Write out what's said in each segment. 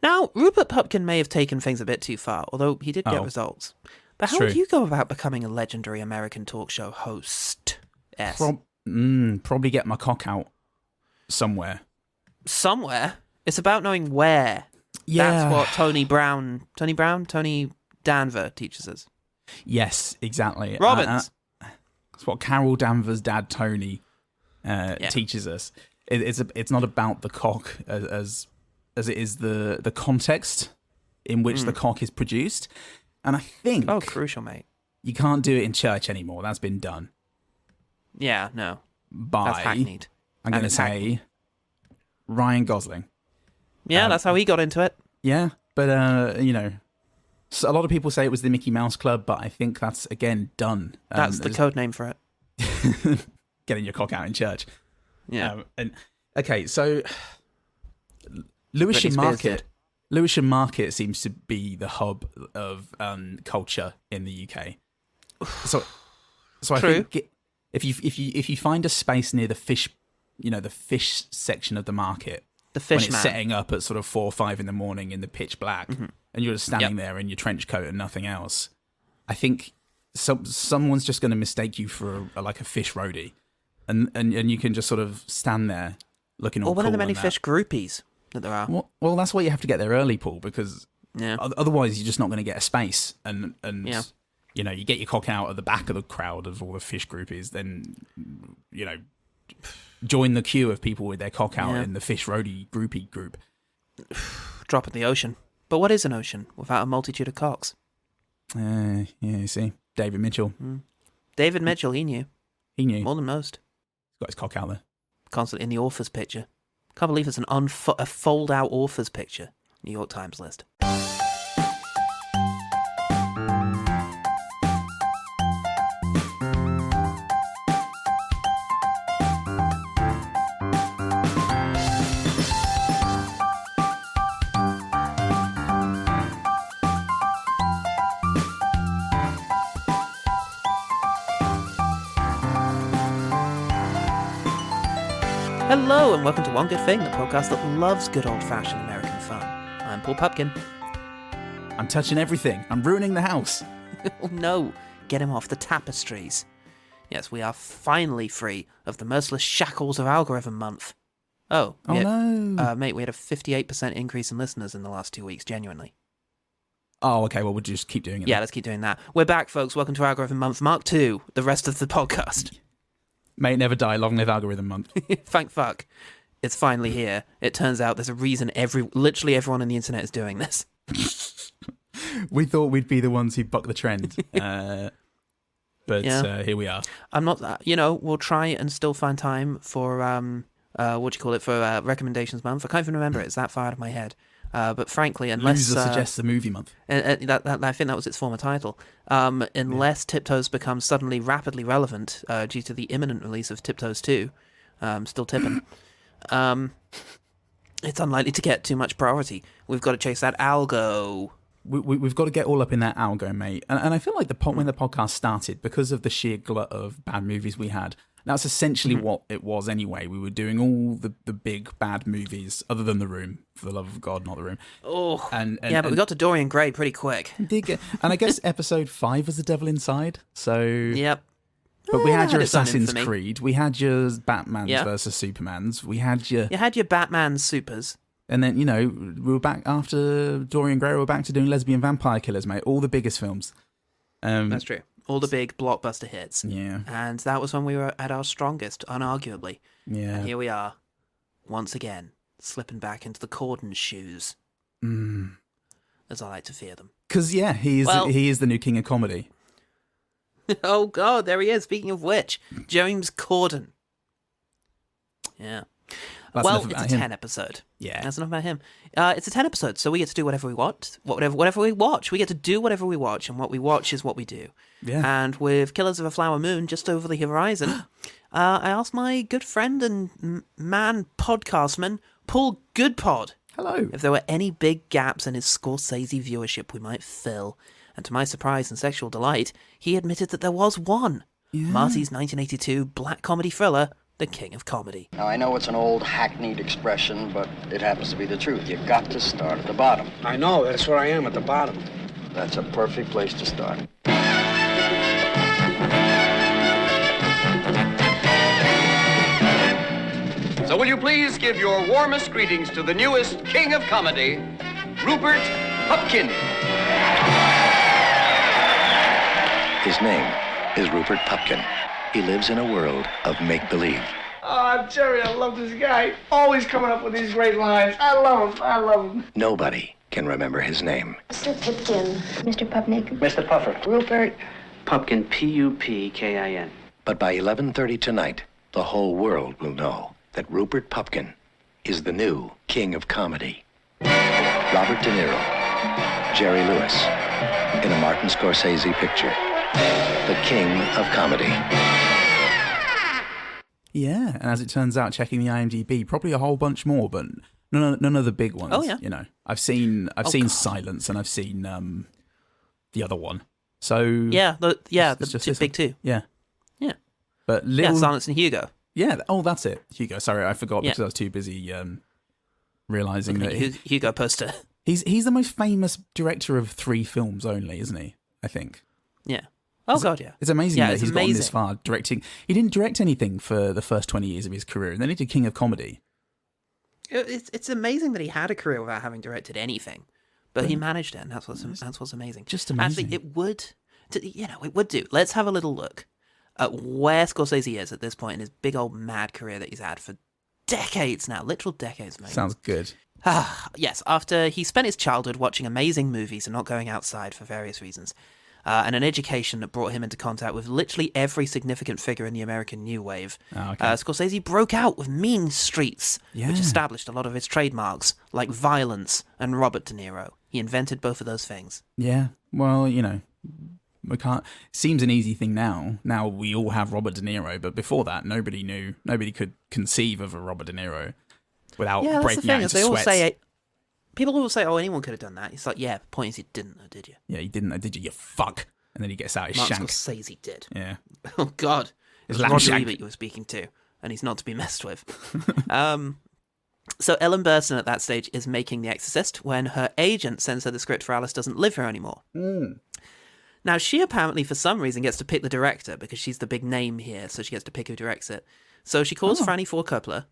Now, Rupert Pupkin may have taken things a bit too far, although he did get results. But how would you go about becoming a legendary American talk show host? Probably get my cock out somewhere. Somewhere? It's about knowing where. Yeah. That's what Tony Danver teaches us. Yes, exactly. Robbins. That's what Carol Danvers' dad, Tony, teaches us. It's not about the cock as it is the context in which the cock is produced. And I think... Oh, crucial, mate. You can't do it in church anymore. That's been done. Yeah, no. That's hackneyed. I'm going to say Ryan Gosling. Yeah, that's how he got into it. Yeah, but, so a lot of people say it was the Mickey Mouse Club, but I think that's, again, done. That's the code name for it. Getting your cock out in church. Yeah. Okay, so Lewisham Market seems to be the hub of culture in the UK. So I think if you find a space near the fish, the fish section of the market, when it's setting up at sort of 4 or 5 in the morning in the pitch black, and you're just standing there in your trench coat and nothing else, I think someone's just going to mistake you for a fish roadie, and you can just sort of stand there looking all cool. Or one of the many fish groupies that there are. Well, that's why you have to get there early, Paul, because otherwise you're just not going to get a space, and you get your cock out at the back of the crowd of all the fish groupies, then join the queue of people with their cock out in the fish roadie groupie group. Drop in the ocean. But what is an ocean without a multitude of cocks? You see. David Mitchell. David Mitchell, he knew. He knew. More than most. He's got his cock out there. Constantly in the author's picture. Can't believe it's a fold-out author's picture. New York Times list. Hello and welcome to One Good Thing, the podcast that loves good old-fashioned American fun. I'm Paul Pupkin. I'm touching everything. I'm ruining the house. Oh no, get him off the tapestries. Yes, we are finally free of the merciless shackles of Algorithm Month. No. Mate, we had a 58% increase in listeners in the last 2 weeks, genuinely. Oh, okay, well, we'll just keep doing it. Yeah, let's keep doing that. We're back, folks. Welcome to Algorithm Month Mark II, the rest of the podcast. May it never die. Long live Algorithm Month. Thank fuck. It's finally here. It turns out there's a reason literally everyone on the internet is doing this. We thought we'd be the ones who buck the trend. But here we are. I'm not, we'll try and still find time for, for Recommendations Month. I can't even remember it. It's that far out of my head. But frankly, unless... Loser suggests a movie month. I think that was its former title. Unless Tiptoes becomes suddenly rapidly relevant due to the imminent release of Tiptoes 2, still tipping, it's unlikely to get too much priority. We've got to chase that algo. We've got to get all up in that algo, mate. And I feel like when the podcast started, because of the sheer glut of bad movies we had, that's essentially what it was anyway. We were doing all the big bad movies, other than The Room, for the love of God, not The Room. Oh, but we got to Dorian Gray pretty quick. And I guess episode 5 was The Devil Inside. So yep. But we had your Assassin's Creed. We had your Batmans versus Supermans. We had your... You had your Batman supers. And then, we were back after Dorian Gray. We were back to doing Lesbian Vampire Killers, mate. All the biggest films. That's true. All the big blockbuster hits. Yeah. And that was when we were at our strongest, unarguably. Yeah. And here we are, once again, slipping back into the Corden's shoes. As I like to fear them. Because, he is the new king of comedy. Oh, God, there he is. Speaking of which, James Corden. Yeah. It's a 10 episode. Yeah. That's enough about him. It's a 10 episode, so we get to do whatever we want. Whatever we watch. We get to do whatever we watch, and what we watch is what we do. Yeah. And with Killers of a Flower Moon just over the horizon, I asked my good friend and podcastman, Paul Goodpod. Hello. If there were any big gaps in his Scorsese viewership we might fill. And to my surprise and sexual delight, he admitted that there was one. Yeah. Marty's 1982 black comedy thriller, the king of comedy. Now, I know it's an old hackneyed expression, but it happens to be the truth. You got to start at the bottom. I know, that's where I am, at the bottom. That's a perfect place to start. So will you please give your warmest greetings to the newest king of comedy, Rupert Pupkin. His name is Rupert Pupkin. He lives in a world of make-believe. Oh, Jerry, I love this guy. Always coming up with these great lines. I love him. Nobody can remember his name. Mr. Pipkin. Mr. Pupnik. Mr. Puffer. Rupert. Pupkin, Pupkin. But by 11:30 tonight, the whole world will know that Rupert Pupkin is the new king of comedy. Robert De Niro, Jerry Lewis, in a Martin Scorsese picture. The king of comedy. Yeah, and as it turns out, checking the IMDb, probably a whole bunch more, but none of the big ones. Oh, yeah. You know, I've seen God. Silence, and I've seen the other one. So the just big two. Yeah, Yeah. but Silence and Hugo. Yeah. Oh, that's it. Hugo. Sorry, I forgot Yeah. because I was too busy realizing that Hugo poster. he's the most famous director of 3 films only, isn't he? I think. Yeah. Oh, God, yeah. It's amazing Yeah, that it's he's gotten this amazing. far directing. He didn't direct anything for the first 20 years of his career, and then he did King of Comedy. It's amazing that he had a career without having directed anything, but he managed it, and that's what's amazing. Just amazing. Actually, it would do. Let's have a little look at where Scorsese is at this point in his big old mad career that he's had for decades now, literal decades, mate. Sounds good. Yes, after he spent his childhood watching amazing movies and not going outside for various reasons, and an education that brought him into contact with literally every significant figure in the American New Wave, Scorsese broke out with Mean Streets, which established a lot of his trademarks, like violence and Robert De Niro. He invented both of those things. Yeah, well, you know, we can't. Seems an easy thing now. Now we all have Robert De Niro, but before that, nobody could conceive of a Robert De Niro without breaking out into sweats. People always say, "Oh, anyone could have done that." It's like, yeah, the point is, you didn't, though, did you? Yeah, you didn't, did you? You fuck. And then he gets out his Martin shank. Scorsese did. Yeah. Oh God, His it's lamb Roger shank. Ebert you were speaking to, and he's not to be messed with. So Ellen Burstyn at that stage is making The Exorcist when her agent sends her the script for Alice Doesn't Live Here Anymore. Now, she apparently, for some reason, gets to pick the director because she's the big name here, so she gets to pick who directs it. So she calls Franny Ford Coppola.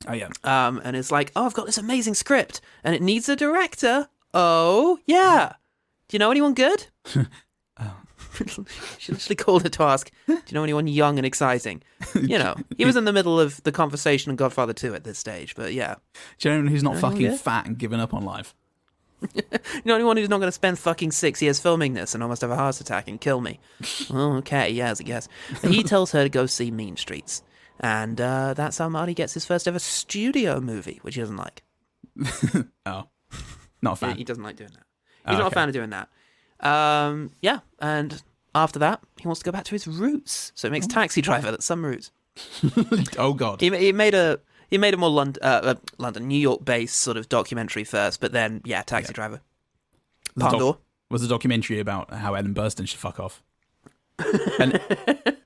Oh, yeah. And it's like, "Oh, I've got this amazing script, and it needs a director. Oh, yeah. Do you know anyone good?" She literally called her to ask, "Do you know anyone young and exciting?" You know, he was in the middle of the conversation in Godfather 2 at this stage, but yeah. Do you know anyone who's not fucking good? fat and given up on life? You know anyone who's not going to spend fucking 6 years filming this and almost have a heart attack and kill me? Oh, okay, yes, I guess. He tells her to go see Mean Streets. And that's how Marty gets his first ever studio movie, which he doesn't like. Oh, not a fan. He doesn't like doing that. He's not a fan of doing that. Yeah, and after that, he wants to go back to his roots. So he makes Taxi Driver. That's some roots. Oh God. He made a more London, New York based sort of documentary first, but then Taxi Driver. Palm Door was a documentary about how Ellen Burstyn should fuck off. And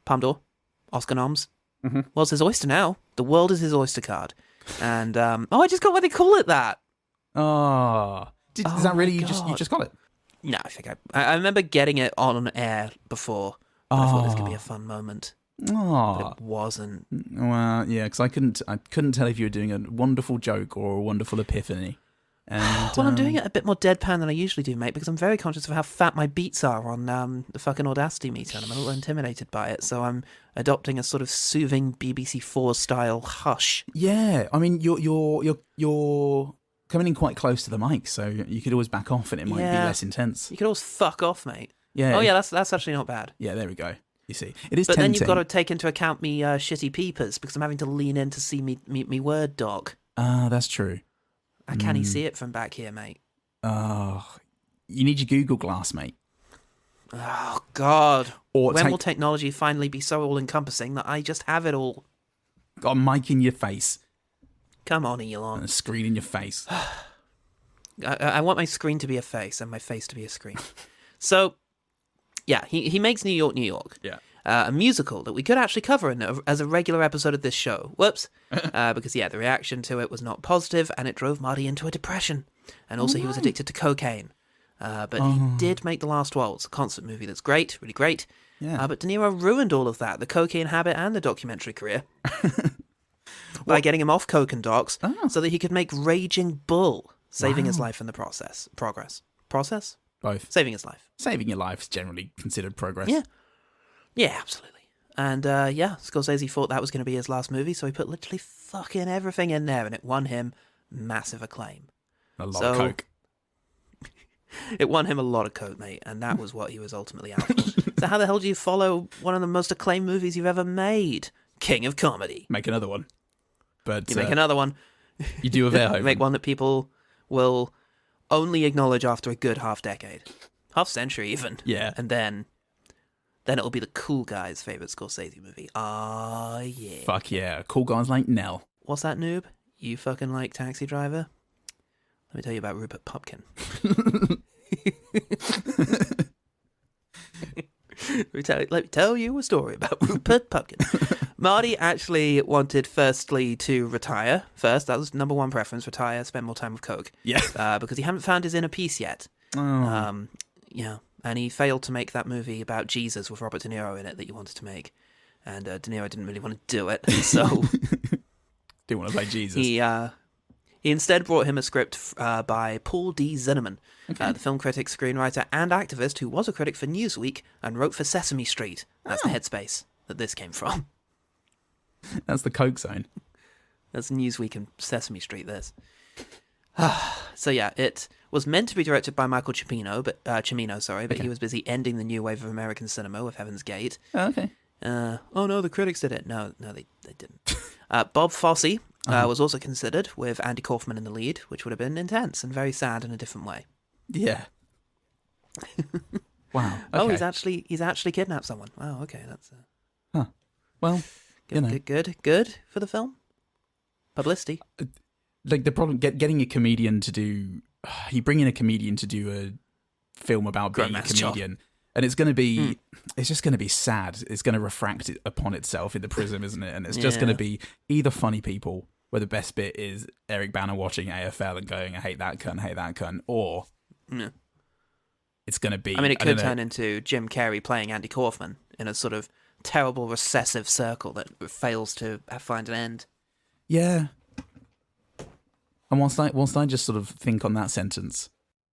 Palm Door, Oscar noms. Mm-hmm. Well, it's his oyster now. The world is his oyster card. And I just got why they call it that. Is that really you just got it? No, I think I remember getting it on air before. I thought this could be a fun moment. But it wasn't. Well, yeah, because I couldn't tell if you were doing a wonderful joke or a wonderful epiphany. And, well, I'm doing it a bit more deadpan than I usually do, mate, because I'm very conscious of how fat my beats are on the fucking Audacity meter, and I'm a little intimidated by it, so I'm adopting a sort of soothing BBC Four style hush. Yeah, I mean, you're coming in quite close to the mic, so you could always back off, and it might be less intense. You could always fuck off, mate. Yeah. Oh yeah, that's actually not bad. Yeah, there we go. You see, it is. But tempting. then you've got to take into account me shitty peepers because I'm having to lean in to see me Word doc. That's true. Can he see it from back here, mate? You need your Google Glass, mate. Oh, God. Or when will technology finally be so all-encompassing that I just have it all? Got a mic in your face. Come on, Elon. And a screen in your face. I want my screen to be a face and my face to be a screen. So, yeah, he makes New York, New York. Yeah. a musical that we could actually cover as a regular episode of this show. Whoops. Because, the reaction to it was not positive, and it drove Marty into a depression. And also he was addicted to cocaine. But he did make The Last Waltz, a concert movie that's great, really great. Yeah. But De Niro ruined all of that, the cocaine habit and the documentary career, by getting him off coke and docs so that he could make Raging Bull, saving his life in the process. Process? Both. Saving his life. Saving your life is generally considered progress. Yeah, absolutely. And Scorsese thought that was going to be his last movie, so he put literally fucking everything in there, and it won him massive acclaim. A lot of coke. It won him a lot of coke, mate, and that was what he was ultimately out for. So how the hell do you follow one of the most acclaimed movies you've ever made? King of Comedy. Make another one. But you make another one. You do a Verhoeven. Make one that people will only acknowledge after a good half-decade. Half-century, even. Yeah. And then it'll be the cool guy's favourite Scorsese movie. Ah, yeah. Fuck yeah. Cool guys like Nell. What's that, noob? You fucking like Taxi Driver? Let me tell you about Rupert Pupkin. Let me tell you a story about Rupert Pupkin. Marty actually wanted firstly to retire first. That was number one preference, retire, spend more time with coke. Yeah. Because he hadn't found his inner peace yet. Oh. And he failed to make that movie about Jesus with Robert De Niro in it that you wanted to make. And De Niro didn't really want to do it, so... Didn't want to play Jesus. He instead brought him a script by Paul D. Zinnemann, the film critic, screenwriter, and activist who was a critic for Newsweek and wrote for Sesame Street. That's the headspace that this came from. That's the Coke Zone. That's Newsweek and Sesame Street, this. So it was meant to be directed by Michael Cimino, but he was busy ending the new wave of American cinema with Heaven's Gate. Oh, okay. Oh no, the critics did it. No, they didn't. Bob Fosse was also considered, with Andy Kaufman in the lead, which would have been intense and very sad in a different way. Yeah. Wow. Okay. Oh, he's actually kidnapped someone. Wow. Okay, that's. Well, good for the film. Publicity. Like the problem, getting a comedian to do. You bring in a comedian to do a film about being a comedian. And it's going to be, it's just going to be sad. It's going to refract it upon itself in the prism, isn't it? And it's just going to be either funny people, where the best bit is Eric Bana watching AFL and going, I hate that cunt, or it's going to be... I mean, it could turn into Jim Carrey playing Andy Kaufman in a sort of terrible recessive circle that fails to find an end. Yeah. And whilst I just sort of think on that sentence,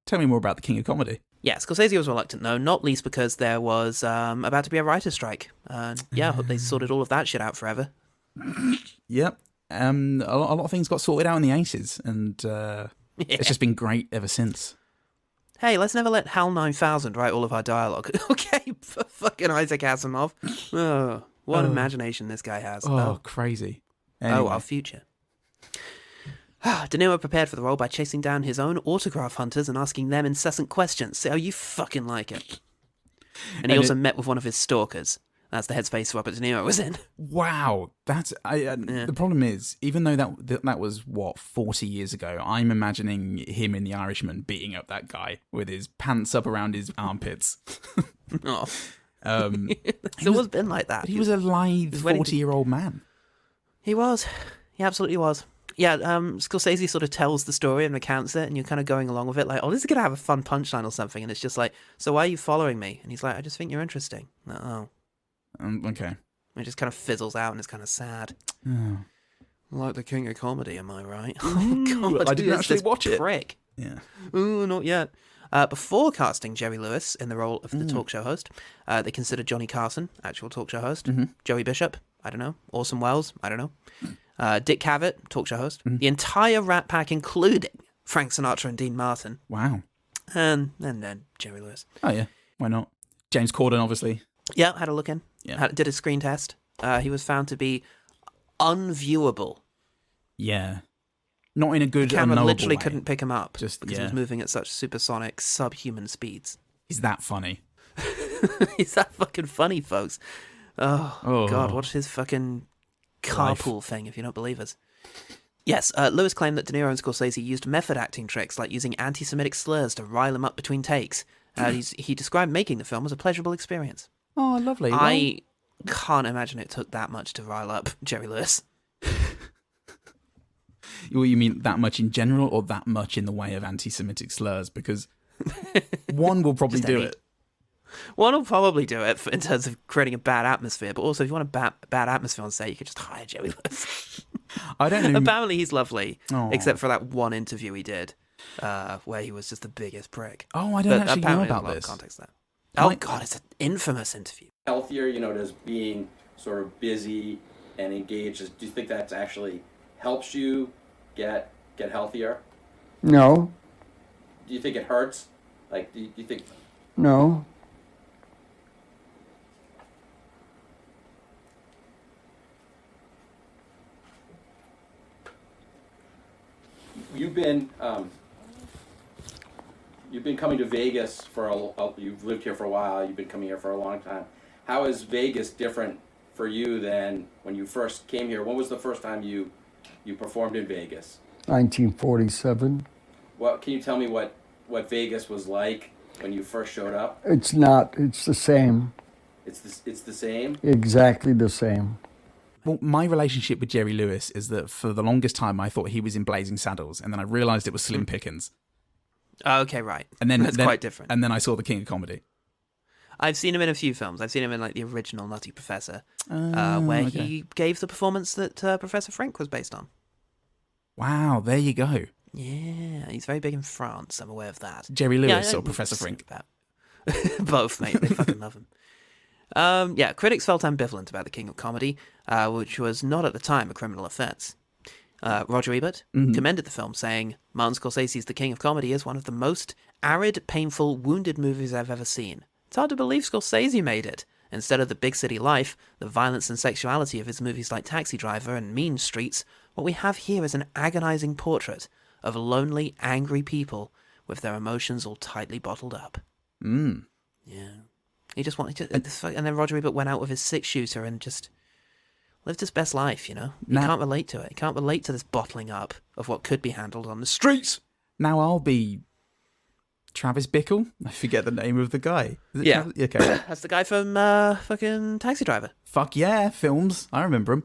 tell me more about the King of Comedy. Yeah, Scorsese was reluctant, though, not least because there was about to be a writer's strike. I hope they sorted all of that shit out forever. Yep. A lot of things got sorted out in the 80s, and it's just been great ever since. Hey, let's never let HAL 9000 write all of our dialogue. Okay, fucking Isaac Asimov. Oh, what imagination this guy has. Oh, crazy. Anyway. Oh, our future. De Niro prepared for the role by chasing down his own autograph hunters and asking them incessant questions. See how you fucking like it. And he also met with one of his stalkers. That's the headspace Robert De Niro was in. Wow. That's the problem is, even though that was, 40 years ago, I'm imagining him in The Irishman beating up that guy with his pants up around his armpits. Oh. It's always been like that. He was a lithe 40-year-old man. He was. He absolutely was. Yeah, Scorsese sort of tells the story and recounts it, and you're kind of going along with it, like, oh, this is going to have a fun punchline or something, and it's just like, so why are you following me? And he's like, I just think you're interesting. Like, oh. Okay. And it just kind of fizzles out, and it's kind of sad. Oh. Like the King of Comedy, am I right? Oh, God, I didn't actually watch it. Prick. Yeah. Ooh, not yet. Before casting Jerry Lewis in the role of the talk show host, they considered Johnny Carson, actual talk show host, Joey Bishop, I don't know, Orson Welles, I don't know, Dick Cavett, talk show host, the entire Rat Pack, including Frank Sinatra and Dean Martin. Wow. And then Jerry Lewis. Oh, yeah. Why not? James Corden, obviously. Yeah, had a look in. Yeah. Did a screen test. He was found to be unviewable. Yeah. Not in a good, the camera literally way. Couldn't pick him up because he was moving at such supersonic, subhuman speeds. He's that funny. He's that fucking funny, folks. Oh, God, watch his fucking carpool thing if you don't believe us. Yes, Lewis claimed that De Niro and Scorsese used method acting tricks like using anti-Semitic slurs to rile him up between takes. He described making the film as a pleasurable experience. Oh, lovely. can't imagine it took that much to rile up Jerry Lewis. Well, you mean that much in general, or that much in the way of anti-Semitic slurs? Because one will probably do it. One will probably do it in terms of creating a bad atmosphere, but also if you want a bad atmosphere on set, you could just hire Jerry Lewis. I don't know. Apparently he's lovely, Aww. except for that one interview he did where he was just the biggest prick. Oh, I don't actually know about this. Context there. Oh, God, it's an infamous interview. Healthier, does being sort of busy and engaged, do you think that actually helps you get healthier? No. Do you think it hurts? Like, do you think... No. You've been coming to Vegas you've lived here for a while, you've been coming here for a long time. How is Vegas different for you than when you first came here? When was the first time you performed in Vegas? 1947. Can you tell me what Vegas was like when you first showed up? It's not. It's the same. It's the same? Exactly the same. Well, my relationship with Jerry Lewis is that for the longest time I thought he was in Blazing Saddles, and then I realised it was Slim Pickens. Oh, okay, right. And then that's quite different. And then I saw The King of Comedy. I've seen him in a few films. I've seen him in like the original Nutty Professor, where he gave the performance that Professor Frank was based on. Wow, there you go. Yeah, he's very big in France. I'm aware of that. Jerry Lewis or Professor Frank? Both, mate. They fucking love him. Critics felt ambivalent about The King of Comedy, which was not at the time a criminal offence. Roger Ebert commended the film, saying, Martin Scorsese's The King of Comedy is one of the most arid, painful, wounded movies I've ever seen. It's hard to believe Scorsese made it. Instead of the big city life, the violence and sexuality of his movies like Taxi Driver and Mean Streets, what we have here is an agonizing portrait of lonely, angry people with their emotions all tightly bottled up. Mm. Yeah. He just wanted to... And then Roger Ebert went out with his six-shooter and just lived his best life, you know? He can't relate to it. He can't relate to this bottling up of what could be handled on the streets. Now I'll be Travis Bickle? I forget the name of the guy. Yeah. Okay. That's the guy from fucking Taxi Driver. Fuck yeah, films. I remember him.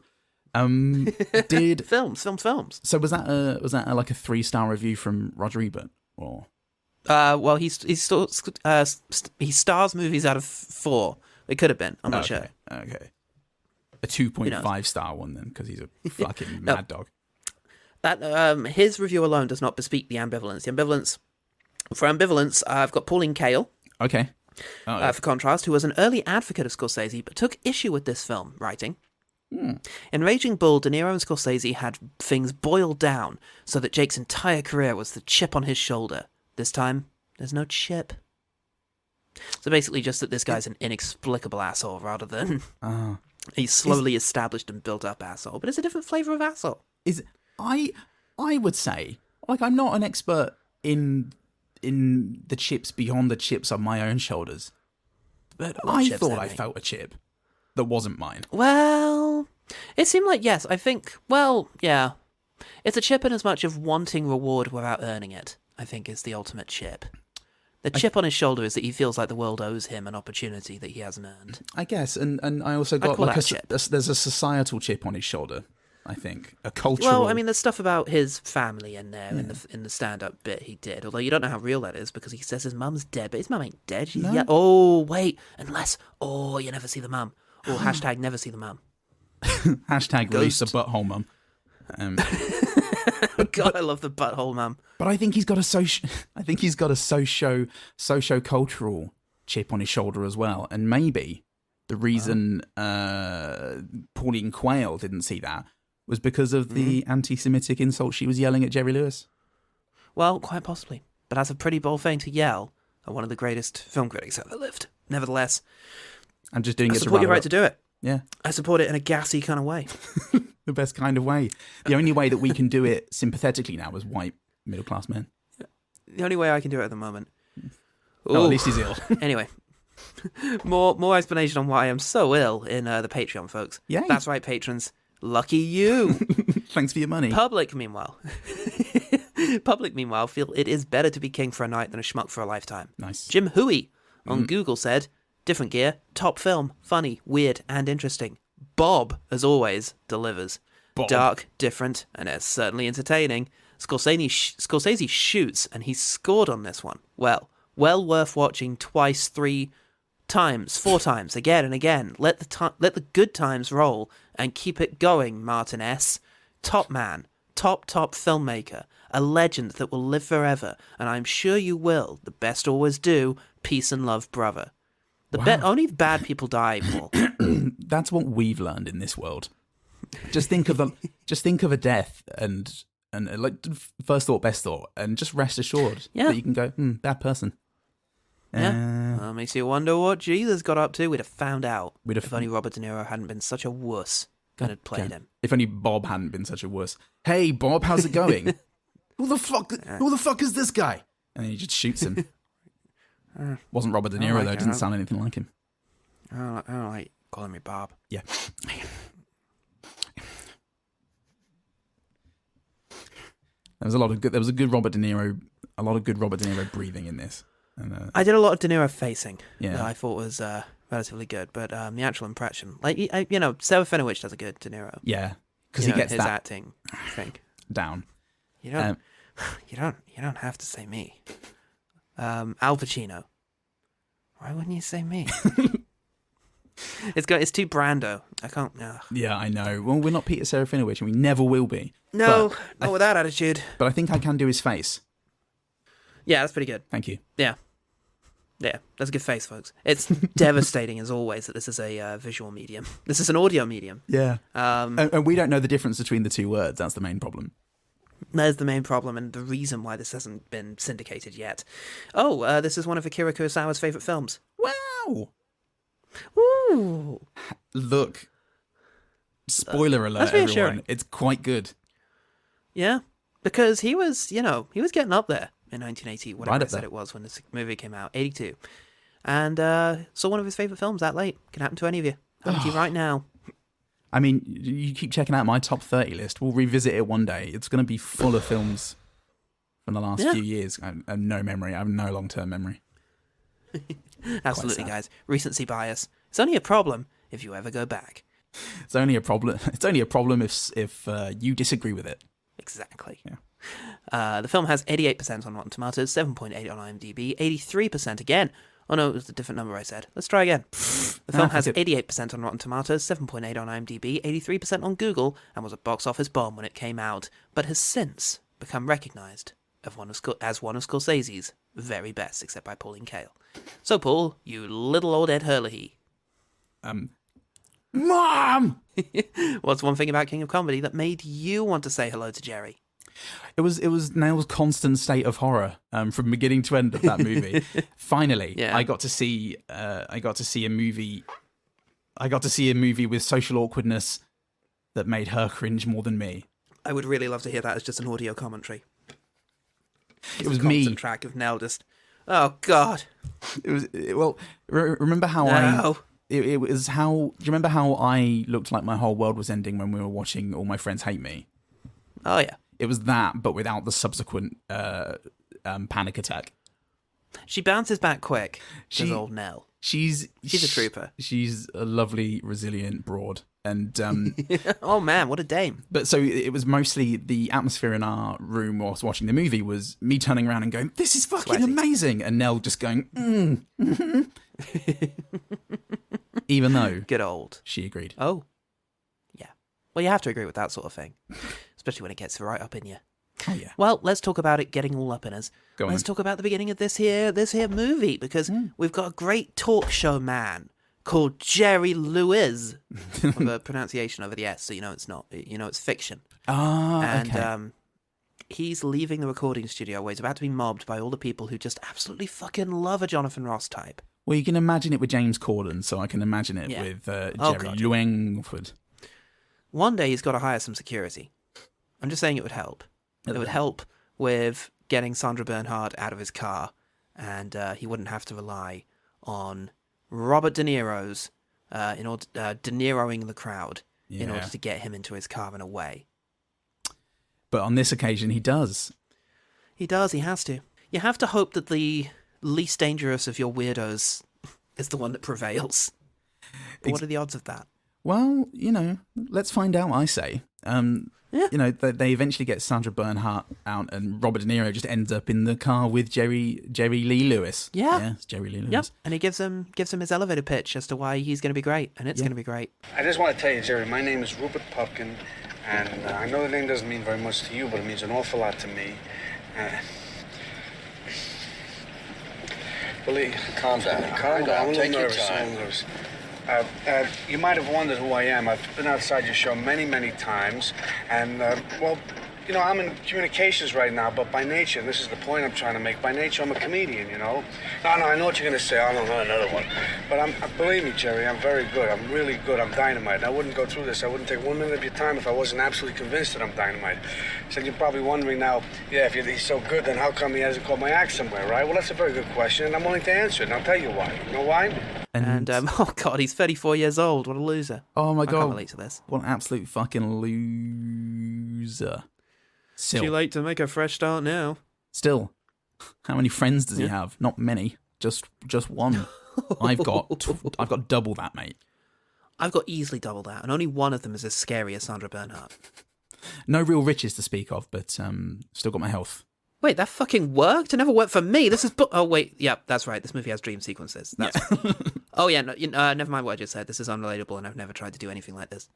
Did films. So was that like a 3-star review from Roger Ebert, or? Well, he stars movies out of 4. It could have been. I'm not sure. Okay. A 2.5-star one then, because he's a fucking mad dog. That his review alone does not bespeak the ambivalence. For ambivalence, I've got Pauline Kael. Okay. For contrast, who was an early advocate of Scorsese, but took issue with this film, writing, In Raging Bull, De Niro and Scorsese had things boiled down so that Jake's entire career was the chip on his shoulder. This time, there's no chip. So basically just that this guy's an inexplicable asshole rather than a slowly established and built up asshole. But it's a different flavour of asshole. I would say, like, I'm not an expert in the chips beyond the chips on my own shoulders, but I thought I felt a chip that wasn't mine. Well, it seemed like, yes, I think, well, yeah. It's a chip in as much of wanting reward without earning it, I think, is the ultimate chip. The chip on his shoulder is that he feels like the world owes him an opportunity that he hasn't earned. I guess, and I also got like there's a societal chip on his shoulder, I think. A cultural... Well, I mean, there's stuff about his family in there, in the stand-up bit he did, although you don't know how real that is, because he says his mum's dead, but his mum ain't dead. She's oh, wait, unless... Oh, you never see the mum. Or hashtag never see the mum. Hashtag release the butthole mum. God, I love the butthole mum. But I think he's got a socio-cultural chip on his shoulder as well. And maybe the reason Pauline Kael didn't see that was because of the anti-Semitic insult she was yelling at Jerry Lewis. Well, quite possibly. But that's a pretty bold thing to yell at one of the greatest film critics ever lived. Nevertheless, I'm just doing it to support your right to do it. Yeah. I support it in a gassy kind of way. The best kind of way. The only way that we can do it sympathetically now as white middle-class men. The only way I can do it at the moment. Oh, at least he's ill. Anyway, more explanation on why I'm so ill in the Patreon, folks. Yay. That's right, patrons. Lucky you. Thanks for your money. Public, meanwhile, feel it is better to be king for a night than a schmuck for a lifetime. Nice. Jim Huey on Google said, Different gear, top film, funny, weird, and interesting. Bob, as always, delivers. Bob. Dark, different, and certainly entertaining. Scorsese shoots, and he scored on this one. Well worth watching twice, 3 times, 4 times, again and again. Let the good times roll, and keep it going, Martin S. Top man, top filmmaker, a legend that will live forever, and I'm sure you will. The best always do. Peace and love, brother. Only bad people die, Paul. That's what we've learned in this world. Just think of a death and like first thought, best thought, and just rest assured that you can go, bad person. Yeah, well, makes you wonder what Jesus got up to. We'd have found out if only Robert De Niro hadn't been such a wuss and had played him. If only Bob hadn't been such a wuss. Hey, Bob, how's it going? Who the fuck is this guy? And then he just shoots him. Wasn't Robert De Niro, though. Didn't sound anything like him. I don't like calling me Bob. Yeah. There was a good Robert De Niro breathing in this. And, I did a lot of De Niro facing that I thought was relatively good, but the actual impression, like Sarah Fenowich does a good De Niro. Yeah, because he gets his that acting thing down. You don't have to say me. Al Pacino. Why wouldn't you say me? It's too Brando. I can't. Yeah, I know. Well, we're not Peter Serafinowicz, and we never will be. No, not with that attitude. But I think I can do his face. Yeah, that's pretty good. Thank you. Yeah, that's a good face, folks. It's devastating, as always, that this is a visual medium. This is an audio medium. Yeah. And we don't know the difference between the two words. That's the main problem. There's the main problem, and the reason why this hasn't been syndicated yet. Oh, this is one of Akira Kurosawa's favourite films. Wow. Ooh. Look. Spoiler alert, everyone. It's quite good. Yeah, because he was getting up there in 1980, whatever I said it was when this movie came out, 82. And saw one of his favourite films that late. Can happen to any of you. Happen to you right now. I mean, you keep checking out my top 30 list. We'll revisit it one day. It's going to be full of films from the last few years. I have no memory. I have no long-term memory. Absolutely, guys. Recency bias. It's only a problem if you ever go back. It's only a problem. It's only a problem if you disagree with it. Exactly. Yeah. The film has 88% on Rotten Tomatoes, 7.8 on IMDb, 83% again. Oh no, it was a different number I said. Let's try again. The film has 88% on Rotten Tomatoes, 7.8 on IMDb, 83% on Google, and was a box office bomb when it came out, but has since become recognised as one of Scorsese's very best, except by Pauline Kael. So, Paul, you little old Ed Hurley. Mom! What's one thing about King of Comedy that made you want to say hello to Jerry? It was Nail's constant state of horror from beginning to end of that movie. Finally, I got to see a movie. I got to see a movie with social awkwardness that made her cringe more than me. I would really love to hear that as just an audio commentary. It was me. Constant track of Nell just. Oh God. Remember how It was how. Do you remember how I looked like my whole world was ending when we were watching All My Friends Hate Me? Oh yeah. It was that, but without the subsequent panic attack. She bounces back quick. She's old Nell. She's a trooper. She's a lovely, resilient broad. And oh man, what a dame! But so it was mostly the atmosphere in our room whilst watching the movie was me turning around and going, "This is fucking amazing," and Nell just going, even though good old she agreed. Oh, yeah. Well, you have to agree with that sort of thing, especially when it gets right up in you. Oh yeah. Well, let's talk about it getting all up in us. Let's talk about the beginning of this here movie because we've got a great talk show man called Jerry Lewis, with a pronunciation over the S, so you know it's not, it's fiction. And he's leaving the recording studio where he's about to be mobbed by all the people who just absolutely fucking love a Jonathan Ross type. Well, you can imagine it with James Corden, so I can imagine it with Jerry Lewis. One day he's got to hire some security. I'm just saying it would help. It would help with getting Sandra Bernhard out of his car, and he wouldn't have to rely on Robert De Niro's De Niroing the crowd in order to get him into his car and away. But on this occasion, he does. He does. He has to. You have to hope that the least dangerous of your weirdos is the one that prevails. But what are the odds of that? Well, let's find out, I say. Yeah. They eventually get Sandra Bernhardt out, and Robert De Niro just ends up in the car with Jerry Lee Lewis. Yeah, it's Jerry Lee Lewis. Yep, and he gives him his elevator pitch as to why he's going to be great, and it's going to be great. I just want to tell you, Jerry, my name is Rupert Pupkin, and I know the name doesn't mean very much to you, but it means an awful lot to me. Believe. Calm down. Calm down. I'm a little Take your nervous. time. You might have wondered who I am. I've been outside your show many, many times. And, I'm in communications right now, but by nature, and this is the point I'm trying to make, by nature, I'm a comedian, No, I know what you're going to say. I don't know another one. But believe me, Jerry, I'm very good. I'm really good. I'm dynamite. And I wouldn't go through this. I wouldn't take 1 minute of your time if I wasn't absolutely convinced that I'm dynamite. So you're probably wondering now, if he's so good, then how come he hasn't caught my act somewhere, right? Well, that's a very good question, and I'm willing to answer it, and I'll tell you why. You know why? And oh god, he's 34 years old. What a loser! Oh my god, I can't relate to this. What an absolute fucking loser! Still. Too late to make a fresh start now. Still, how many friends does he have? Not many. Just one. I've got double that, mate. I've got easily double that, and only one of them is as scary as Sandra Bernhardt. No real riches to speak of, but still got my health. Wait, that fucking worked? It never worked for me. This is... Oh, wait. Yeah, that's right. This movie has dream sequences. That's right. Oh, yeah. No, never mind what I just said. This is unrelatable, and I've never tried to do anything like this.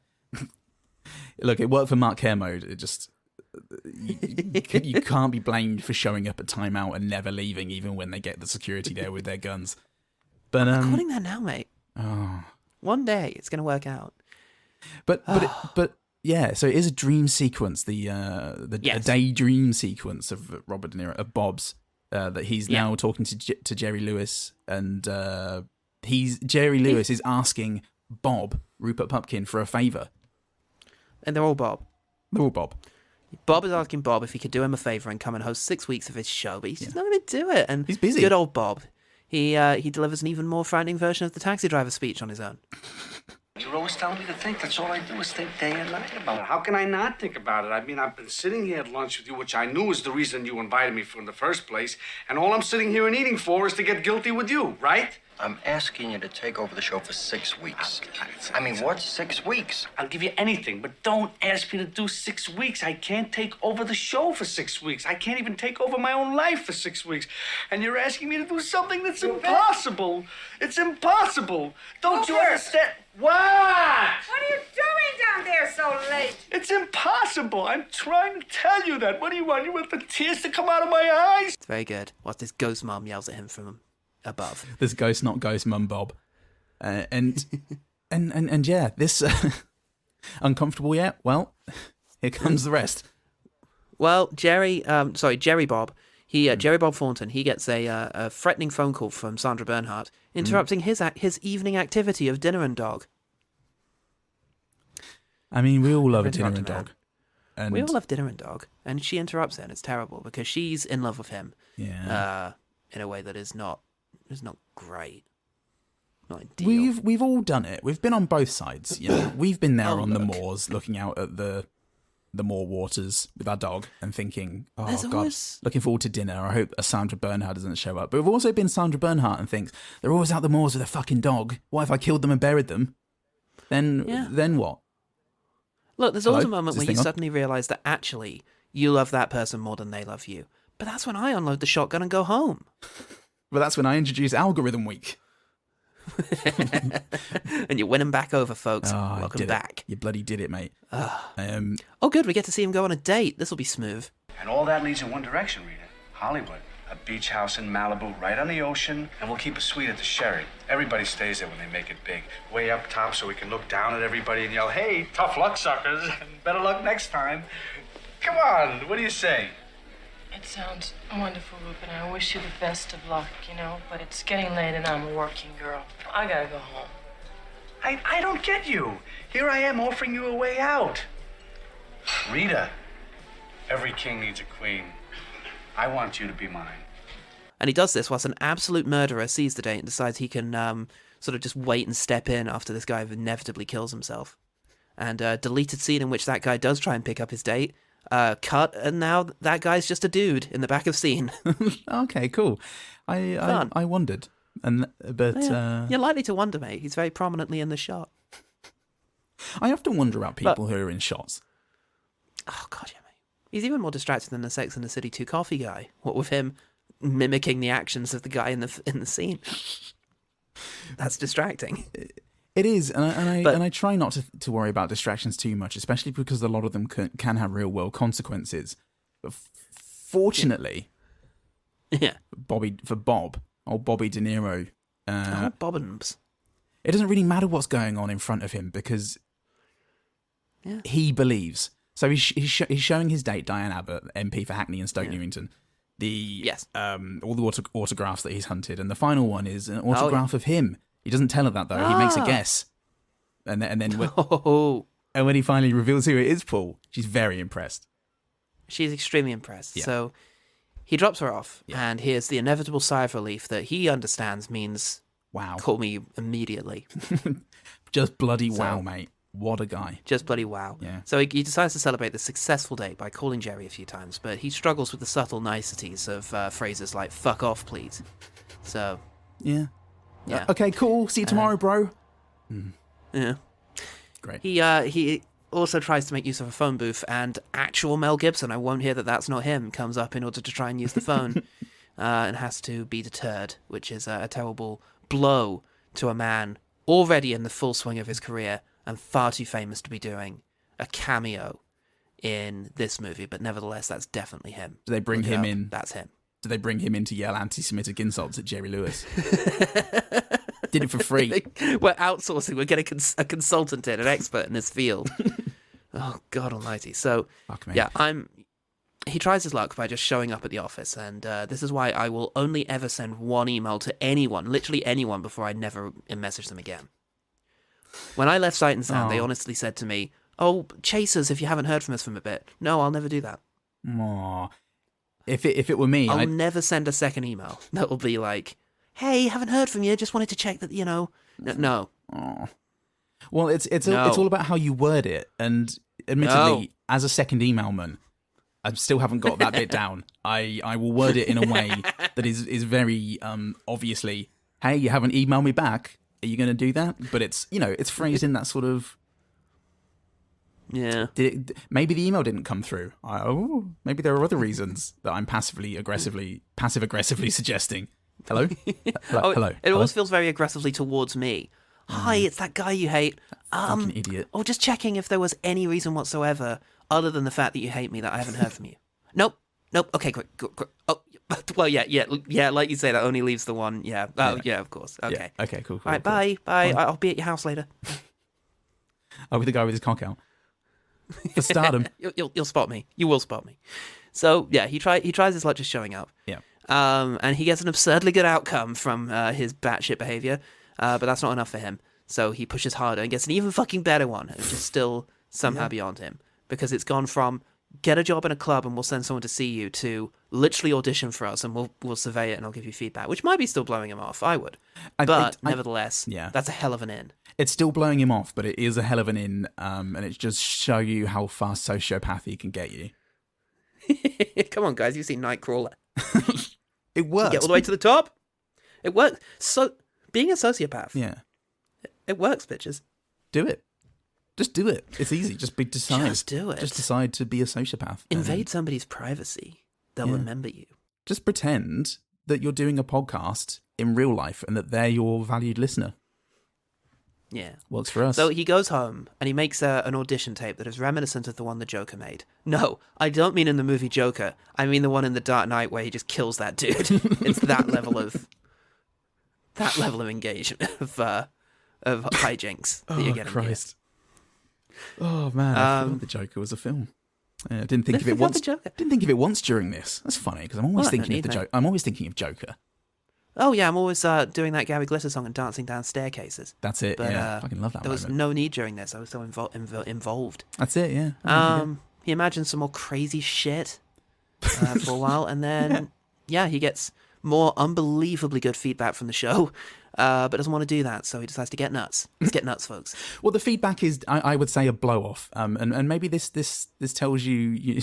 Look, it worked for Mark Kermode. It just... You can't be blamed for showing up at timeout and never leaving, even when they get the security there with their guns. But I'm recording that now, mate. Oh. One day, it's going to work out. But yeah, so it is a dream sequence, a daydream sequence of Robert De Niro, of Bob's, that he's now talking to Jerry Lewis, and Jerry Lewis is asking Bob, Rupert Pupkin, for a favour. And they're all Bob. They're all Bob. Bob is asking Bob if he could do him a favour and come and host 6 weeks of his show, but he's just not going to do it. And he's busy. Good old Bob. He delivers an even more frightening version of the taxi driver speech on his own. You're always telling me to think. That's all I do is think day and night about it. How can I not think about it? I mean, I've been sitting here at lunch with you, which I knew was the reason you invited me for in the first place, and all I'm sitting here and eating for is to get guilty with you, right? I'm asking you to take over the show for 6 weeks. I mean, what's 6 weeks? I'll give you anything, but don't ask me to do 6 weeks. I can't take over the show for 6 weeks. I can't even take over my own life for 6 weeks. And you're asking me to do something that's impossible. It's impossible. Don't you understand? What? What are you doing down there so late? It's impossible. I'm trying to tell you that. What do you want? You want the tears to come out of my eyes? It's very good. Whilst this ghost mom yells at him from above. This ghost, not ghost, mum Bob. And yeah, this uncomfortable yet? Well, here comes the rest. Well, Jerry Bob. Jerry Bob Thornton. He gets a threatening phone call from Sandra Bernhardt, interrupting his evening activity of dinner and dog. I mean, we all love a dinner and dog. And we all love dinner and dog, and she interrupts it, and it's terrible because she's in love with him. Yeah. In a way that is not great. Not ideal. We've all done it. We've been on both sides. We've been there the moors, looking out at the moor waters with our dog and thinking, looking forward to dinner. I hope Sandra Bernhardt doesn't show up. But we've also been Sandra Bernhardt and thinks, they're always out the moors with a fucking dog. What if I killed them and buried them? Then what? Look, there's always a moment where you suddenly realise that actually you love that person more than they love you. But that's when I unload the shotgun and go home. Well, that's when I introduce Algorithm Week. And you win them back over, folks. Welcome back. You bloody did it, mate. Oh, good. We get to see him go on a date. This will be smooth. And all that leads in one direction, Rita. Hollywood. A beach house in Malibu, right on the ocean, and we'll keep a suite at the Sherry. Everybody stays there when they make it big. Way up top so we can look down at everybody and yell, hey, tough luck, suckers, and better luck next time. Come on, what do you say? It sounds wonderful, Rupert. I wish you the best of luck, but it's getting late and I'm a working girl. I gotta go home. I don't get you. Here I am offering you a way out. Rita, every king needs a queen. I want you to be mine. And he does this whilst an absolute murderer sees the date and decides he can sort of just wait and step in after this guy inevitably kills himself. And deleted scene in which that guy does try and pick up his date. Cut, and now that guy's just a dude in the back of scene. Okay, cool. I wondered. You're likely to wonder, mate. He's very prominently in the shot. I often wonder about people who are in shots. Oh, God, yeah, mate. He's even more distracted than the Sex and the City 2 coffee guy. What with him mimicking the actions of the guy in the scene. That's distracting. It is, and I try not to worry about distractions too much, especially because a lot of them can have real-world consequences. But fortunately, Bobby De Niro... Bobbins. It doesn't really matter what's going on in front of him because he believes. So he's showing his date, Diane Abbott, MP for Hackney and Stoke Newington, all the autographs that he's hunted, and the final one is an autograph of him. He doesn't tell her that though. He makes a guess, and then when he finally reveals who it is, Paul, she's very impressed. She's extremely impressed. Yeah. So he drops her off, and here's the inevitable sigh of relief that he understands means, "Wow, call me immediately." Just bloody wow, mate. What a guy. Just bloody wow. Yeah. So he decides to celebrate the successful date by calling Jerry a few times, but he struggles with the subtle niceties of phrases like "fuck off, please." So yeah. Okay, cool. See you tomorrow, bro. Yeah. Great. He also tries to make use of a phone booth, and actual Mel Gibson, I won't hear that that's not him, comes up in order to try and use the phone, and has to be deterred, which is a terrible blow to a man already in the full swing of his career and far too famous to be doing a cameo in this movie, but nevertheless, that's definitely him. Do they bring him in? That's him. Do they bring him in to yell anti-Semitic insults at Jerry Lewis? Did it for free. We're outsourcing. We're getting a consultant in, an expert in this field. Oh, God almighty. So, he tries his luck by just showing up at the office, and this is why I will only ever send one email to anyone, literally anyone, before I never message them again. When I left Sight and Sound, they honestly said to me, "Oh, chase us if you haven't heard from us for a bit." No, I'll never do that. Aww. If it were me, I'll never send a second email that will be like, "Hey, haven't heard from you. Just wanted to check that, No. Aww. Well, it's all about how you word it, and admittedly, as a second emailman, I still haven't got that bit down. I will word it in a way that is very obviously, "Hey, you haven't emailed me back. Are you going to do that?" But it's phrased in that sort of. Yeah. Maybe the email didn't come through. Maybe there are other reasons that I'm passive aggressively suggesting. Hello? Hello? It always feels very aggressively towards me. Hi, it's that guy you hate. Fucking idiot. Or just checking if there was any reason whatsoever other than the fact that you hate me that I haven't heard from you. Nope. Okay, great. Oh, well, yeah. Like you say, that only leaves the one. Yeah. Oh, yeah, of course. Okay. Yeah. Okay, cool. All right, bye. I'll be at your house later. With the guy with his cock out. For stardom. You'll spot me. You will spot me. So yeah, he tries his luck just showing up. Yeah. And he gets an absurdly good outcome from his batshit behavior, but that's not enough for him. So he pushes harder and gets an even fucking better one, which is still somehow beyond him, because it's gone from get a job in a club and we'll send someone to see you to literally audition for us and we'll survey it and I'll give you feedback, which might be still blowing him off. I would, but nevertheless, that's a hell of an in. It's still blowing him off, but it is a hell of an in, and it just show you how far sociopathy can get you. Come on, guys, you've seen Nightcrawler. It works. You get all the way to the top. It works. So being a sociopath, it works, bitches. Do it. Just do it. It's easy. Just decide. Just do it. Just decide to be a sociopath. Invade somebody's privacy. They'll remember you. Just pretend that you're doing a podcast in real life and that they're your valued listener. Yeah. Works for us. So he goes home and he makes an audition tape that is reminiscent of the one the Joker made. No, I don't mean in the movie Joker. I mean the one in The Dark Knight where he just kills that dude. It's that level of engagement of hijinks that you're getting. Christ. Oh man, I forgot the Joker was a film. I didn't think of it once. Didn't think of it once during this. That's funny because I'm always thinking of the Joker. I'm always thinking of Joker. Oh yeah, I'm always doing that Gary Glitter song and dancing down staircases. That's it. But, I fucking love that. There was no need during this. I was so involved. That's it. Yeah. He imagines some more crazy shit for a while, and then he gets more unbelievably good feedback from the show, but doesn't want to do that, so he decides to get nuts. Let's get nuts, folks. Well, the feedback is, I would say, a blow off, and maybe this tells you.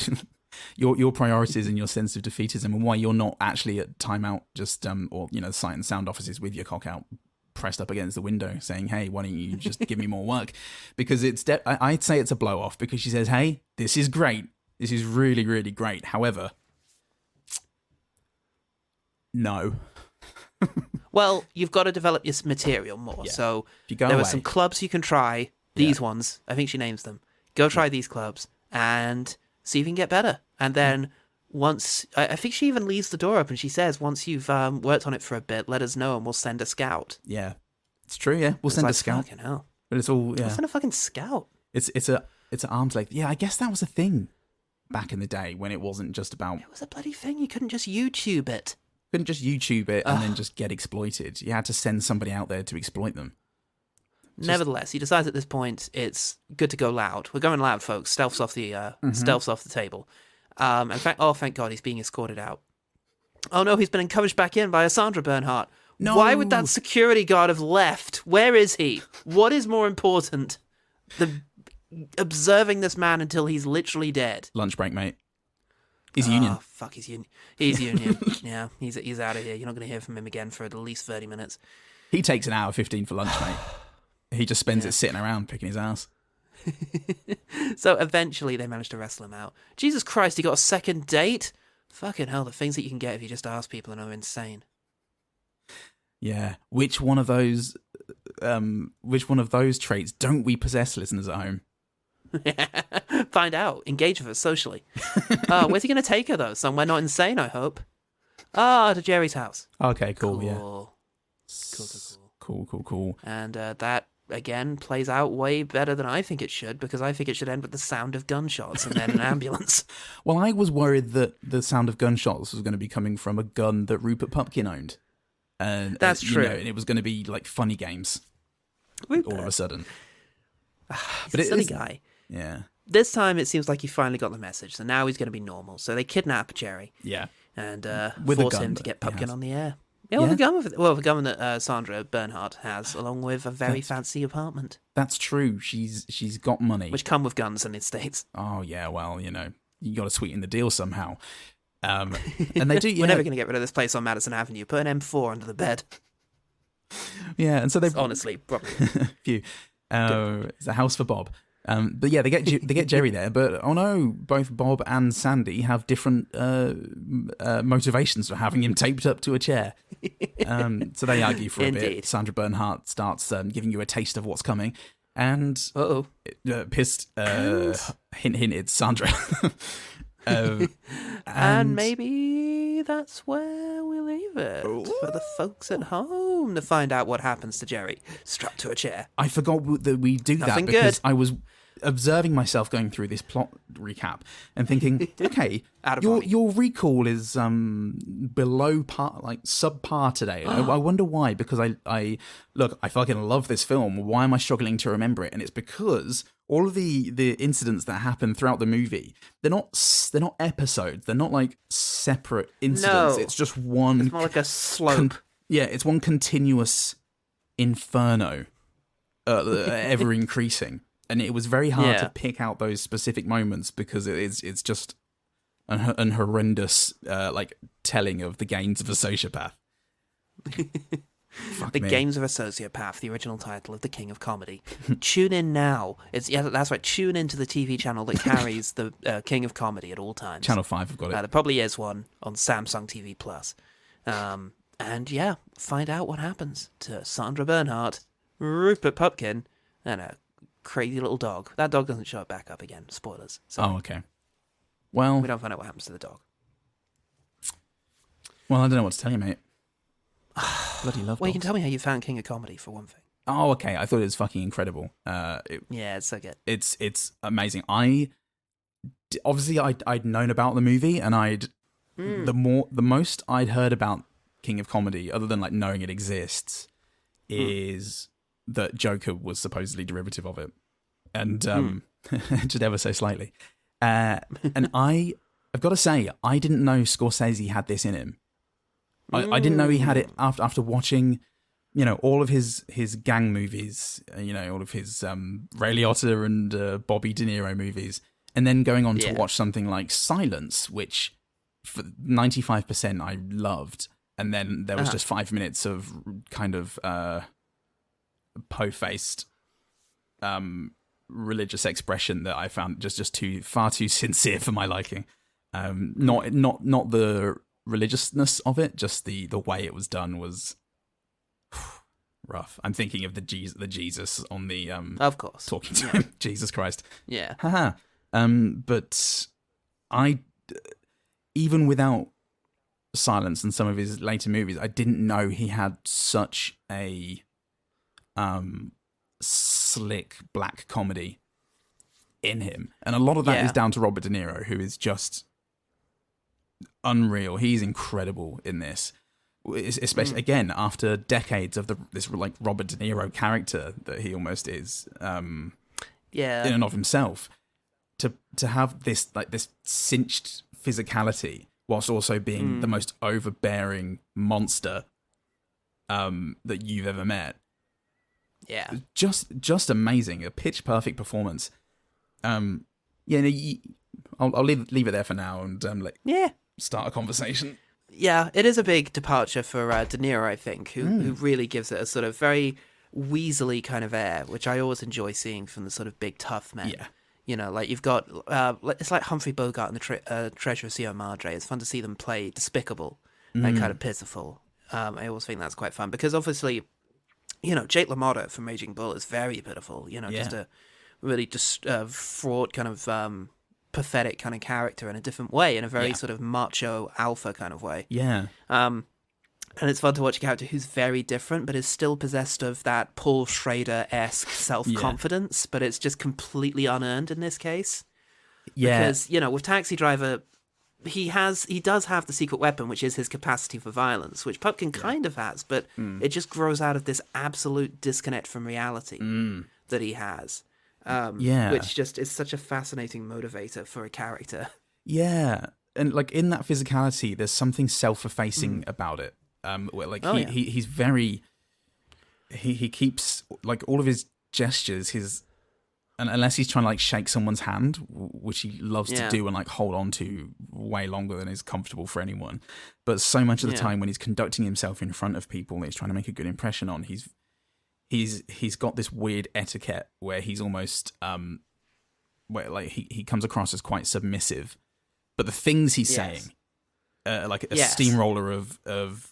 your priorities and your sense of defeatism, and why you're not actually at timeout, just or sight and sound offices with your cock out, pressed up against the window, saying, "Hey, why don't you just give me more work?" Because I'd say it's a blow off, because she says, "Hey, this is great. This is really, really great. However, no." Well, you've got to develop your material more. Yeah. So there are some clubs you can try. These ones, I think she names them. Go try these clubs and see if you can get better. And then once, I think she even leaves the door open. She says, once you've worked on it for a bit, let us know and we'll send a scout. Yeah, it's true. Yeah, we'll send a scout. Fucking hell. But it's all We'll send a fucking scout. It's an arm's length. Yeah, I guess that was a thing back in the day when it wasn't just about. It was a bloody thing. You couldn't just YouTube it. Couldn't just YouTube it and then just get exploited. You had to send somebody out there to exploit them. Nevertheless, he decides at this point it's good to go loud. We're going loud, folks. Stealth's off the table. In fact, thank God he's being escorted out. Oh no, he's been encouraged back in by Sandra Bernhardt. No. Why would that security guard have left? Where is he? What is more important than observing this man until he's literally dead? Lunch break, mate. He's union. Oh, fuck, he's union. He's union. Yeah, he's out of here. You're not going to hear from him again for at least 30 minutes. He takes an hour 15 for lunch, mate. He just spends it sitting around picking his ass. So eventually they manage to wrestle him out. Jesus Christ, he got a second date? Fucking hell, the things that you can get if you just ask people and are insane. Yeah. Which one of those traits don't we possess, listeners at home? Find out. Engage with us socially. Where's he going to take her, though? Somewhere not insane, I hope. To Jerry's house. Okay, cool. Yeah. Cool. And that, again, plays out way better than I think it should, because I think it should end with the sound of gunshots and then an ambulance. Well, I was worried that the sound of gunshots was going to be coming from a gun that Rupert Pupkin owned. And that's true. And it was going to be like funny games all of a sudden. But he's a silly guy. Yeah. This time it seems like he finally got the message, so now he's going to be normal. So they kidnap Jerry. Yeah. And force him to get Pupkin on the air. Yeah, well, the gun that Sandra Bernhardt has, along with a very fancy apartment. That's true. She's got money. Which come with guns in the States. Oh, yeah, well, you got to sweeten the deal somehow. And they do. We're never going to get rid of this place on Madison Avenue. Put an M4 under the bed. Yeah, and so they honestly probably phew. It's a house for Bob. But yeah, they get Jerry there. But oh no, both Bob and Sandy have different motivations for having him taped up to a chair. So they argue for a bit. Sandra Bernhardt starts giving you a taste of what's coming, and pissed. Hint, it's Sandra. And maybe that's where we leave it for the folks at home to find out what happens to Jerry strapped to a chair. I forgot that we do that because I was observing myself going through this plot recap and thinking, okay, your recall is below par, like subpar today. I wonder why, because I fucking love this film. Why am I struggling to remember it? And it's because all of the incidents that happen throughout the movie, they're not episodes. They're not like separate incidents. No. It's just one. It's more like a slope. It's one continuous inferno, ever increasing. And it was very hard to pick out those specific moments because it's just an horrendous telling of the gains of a sociopath. The Games of a Sociopath, the original title of The King of Comedy. Tune in now. That's right. Tune into the TV channel that carries the King of Comedy at all times. Channel 5 have got it. There probably is one on Samsung TV Plus. And find out what happens to Sandra Bernhardt, Rupert Pupkin, and a crazy little dog. That dog doesn't show back up again. Spoilers. Oh, okay. Well, we don't find out what happens to the dog. Well, I don't know what to tell you, mate. Bloody love. Well, you can tell me how you found King of Comedy for one thing. Oh, okay. I thought it was fucking incredible. It's so good. It's amazing. Obviously I'd known about the movie, and the most I'd heard about King of Comedy, other than like knowing it exists, is that Joker was supposedly derivative of it, and just ever so slightly. And I've got to say, I didn't know Scorsese had this in him. I didn't know he had it after watching, all of his gang movies, all of his Ray Liotta and Bobby De Niro movies, And then going on to watch something like Silence, which for 95% I loved. And then there was just 5 minutes of kind of po-faced religious expression that I found just far too sincere for my liking. Not the religiousness of it, just the way it was done was rough. I'm thinking of the Jesus on the of course, talking to him. Jesus Christ. Yeah. Haha. But I, even without Silence and some of his later movies, I didn't know he had such a slick black comedy in him. And a lot of that is down to Robert De Niro, who is just unreal. He's incredible in this. Especially, again, after decades of this like Robert De Niro character that he almost is in and of himself. To have this cinched physicality whilst also being the most overbearing monster that you've ever met. Yeah. Just amazing. A pitch perfect performance. I'll leave it there for now and start a conversation. Yeah, it is a big departure for De Niro, I think, who really gives it a sort of very weaselly kind of air, which I always enjoy seeing from the sort of big tough men. Yeah. You know, like you've got, it's like Humphrey Bogart and the Treasure of Sierra Madre. It's fun to see them play despicable and kind of pitiful. I always think that's quite fun because obviously, you know, Jake LaMotta from Raging Bull is very pitiful. You know, just a really fraught kind of pathetic kind of character in a different way, in a very sort of macho alpha kind of way. Yeah. And it's fun to watch a character who's very different, but is still possessed of that Paul Schrader-esque self-confidence, but it's just completely unearned in this case. Yeah. Because, you know, with Taxi Driver, he does have the secret weapon, which is his capacity for violence, which Pupkin kind of has, but it just grows out of this absolute disconnect from reality that he has. Which just is such a fascinating motivator for a character. Yeah. And, like, in that physicality, there's something self-effacing about it. Where, like, he's very... He keeps, like, all of his gestures, and unless he's trying to, like, shake someone's hand, which he loves to do and, like, hold on to way longer than is comfortable for anyone. But so much of the time when he's conducting himself in front of people that he's trying to make a good impression on, he's got this weird etiquette where he's almost... where, like, he comes across as quite submissive. But the things he's saying, like a steamroller of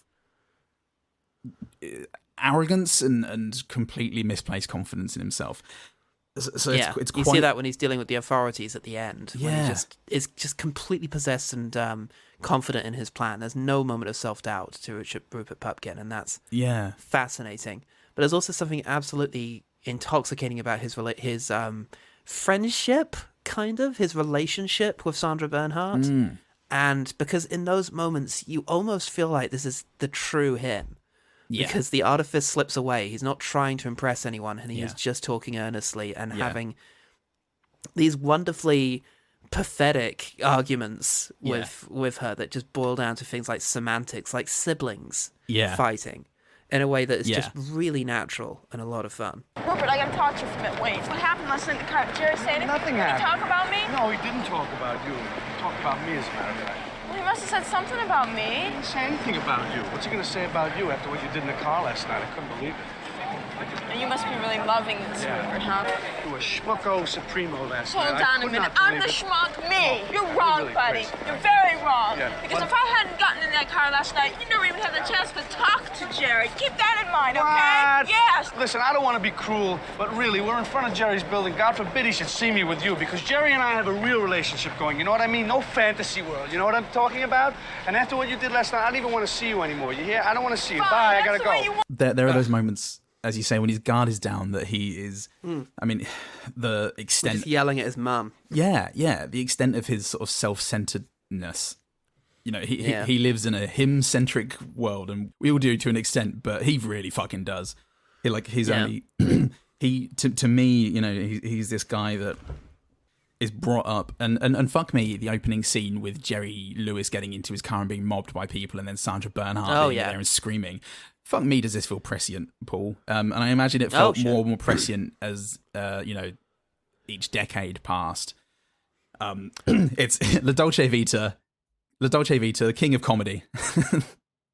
arrogance and completely misplaced confidence in himself. So it's quite... You see that when he's dealing with the authorities at the end. When he is just completely possessed and confident in his plan. There's no moment of self-doubt to Rupert Pupkin, and that's fascinating. But there's also something absolutely intoxicating about his friendship, kind of, his relationship with Sandra Bernhardt. And because in those moments, you almost feel like this is the true him. Yeah. Because the artifice slips away. He's not trying to impress anyone, and he is just talking earnestly and having these wonderfully pathetic arguments with her that just boil down to things like semantics, like siblings fighting in a way that is just really natural and a lot of fun. Rupert, I gotta talk to you for a minute. Wait, what happened last night in the car? Did Jerry say anything? Nothing happened. Did he talk about me? No, he didn't talk about you. He talked about me, as a matter of fact. Well, he must have said something about me. He didn't say anything about you. What's he gonna say about you after what you did in the car last night? I couldn't believe it. And you must be really loving this, Rupert, huh? You were schmucko supremo last night. Hold on a minute. I'm the schmuck. Me. You're wrong, buddy. You're very wrong. Yeah. Because if I hadn't gotten in that car last night, you never even had the chance to talk to Jerry. Keep that in mind, okay? What? Yes. Listen, I don't want to be cruel, but really, we're in front of Jerry's building. God forbid he should see me with you, because Jerry and I have a real relationship going. You know what I mean? No fantasy world. You know what I'm talking about? And after what you did last night, I don't even want to see you anymore. You hear? I don't want to see you. Fine, bye. I gotta go. There are those moments, as you say, when his guard is down, that he is... I mean, the extent... Just yelling at his mum. Yeah, the extent of his sort of self-centeredness. You know, he lives in a him-centric world, and we all do to an extent, but he really fucking does. He's only... to me, you know, he's this guy that is brought up, and fuck me, the opening scene with Jerry Lewis getting into his car and being mobbed by people, and then Sandra Bernhardt being there and screaming. Fuck me, does this feel prescient, Paul? And I imagine it felt more prescient as, you know, each decade passed. It's La Dolce Vita, the king of comedy,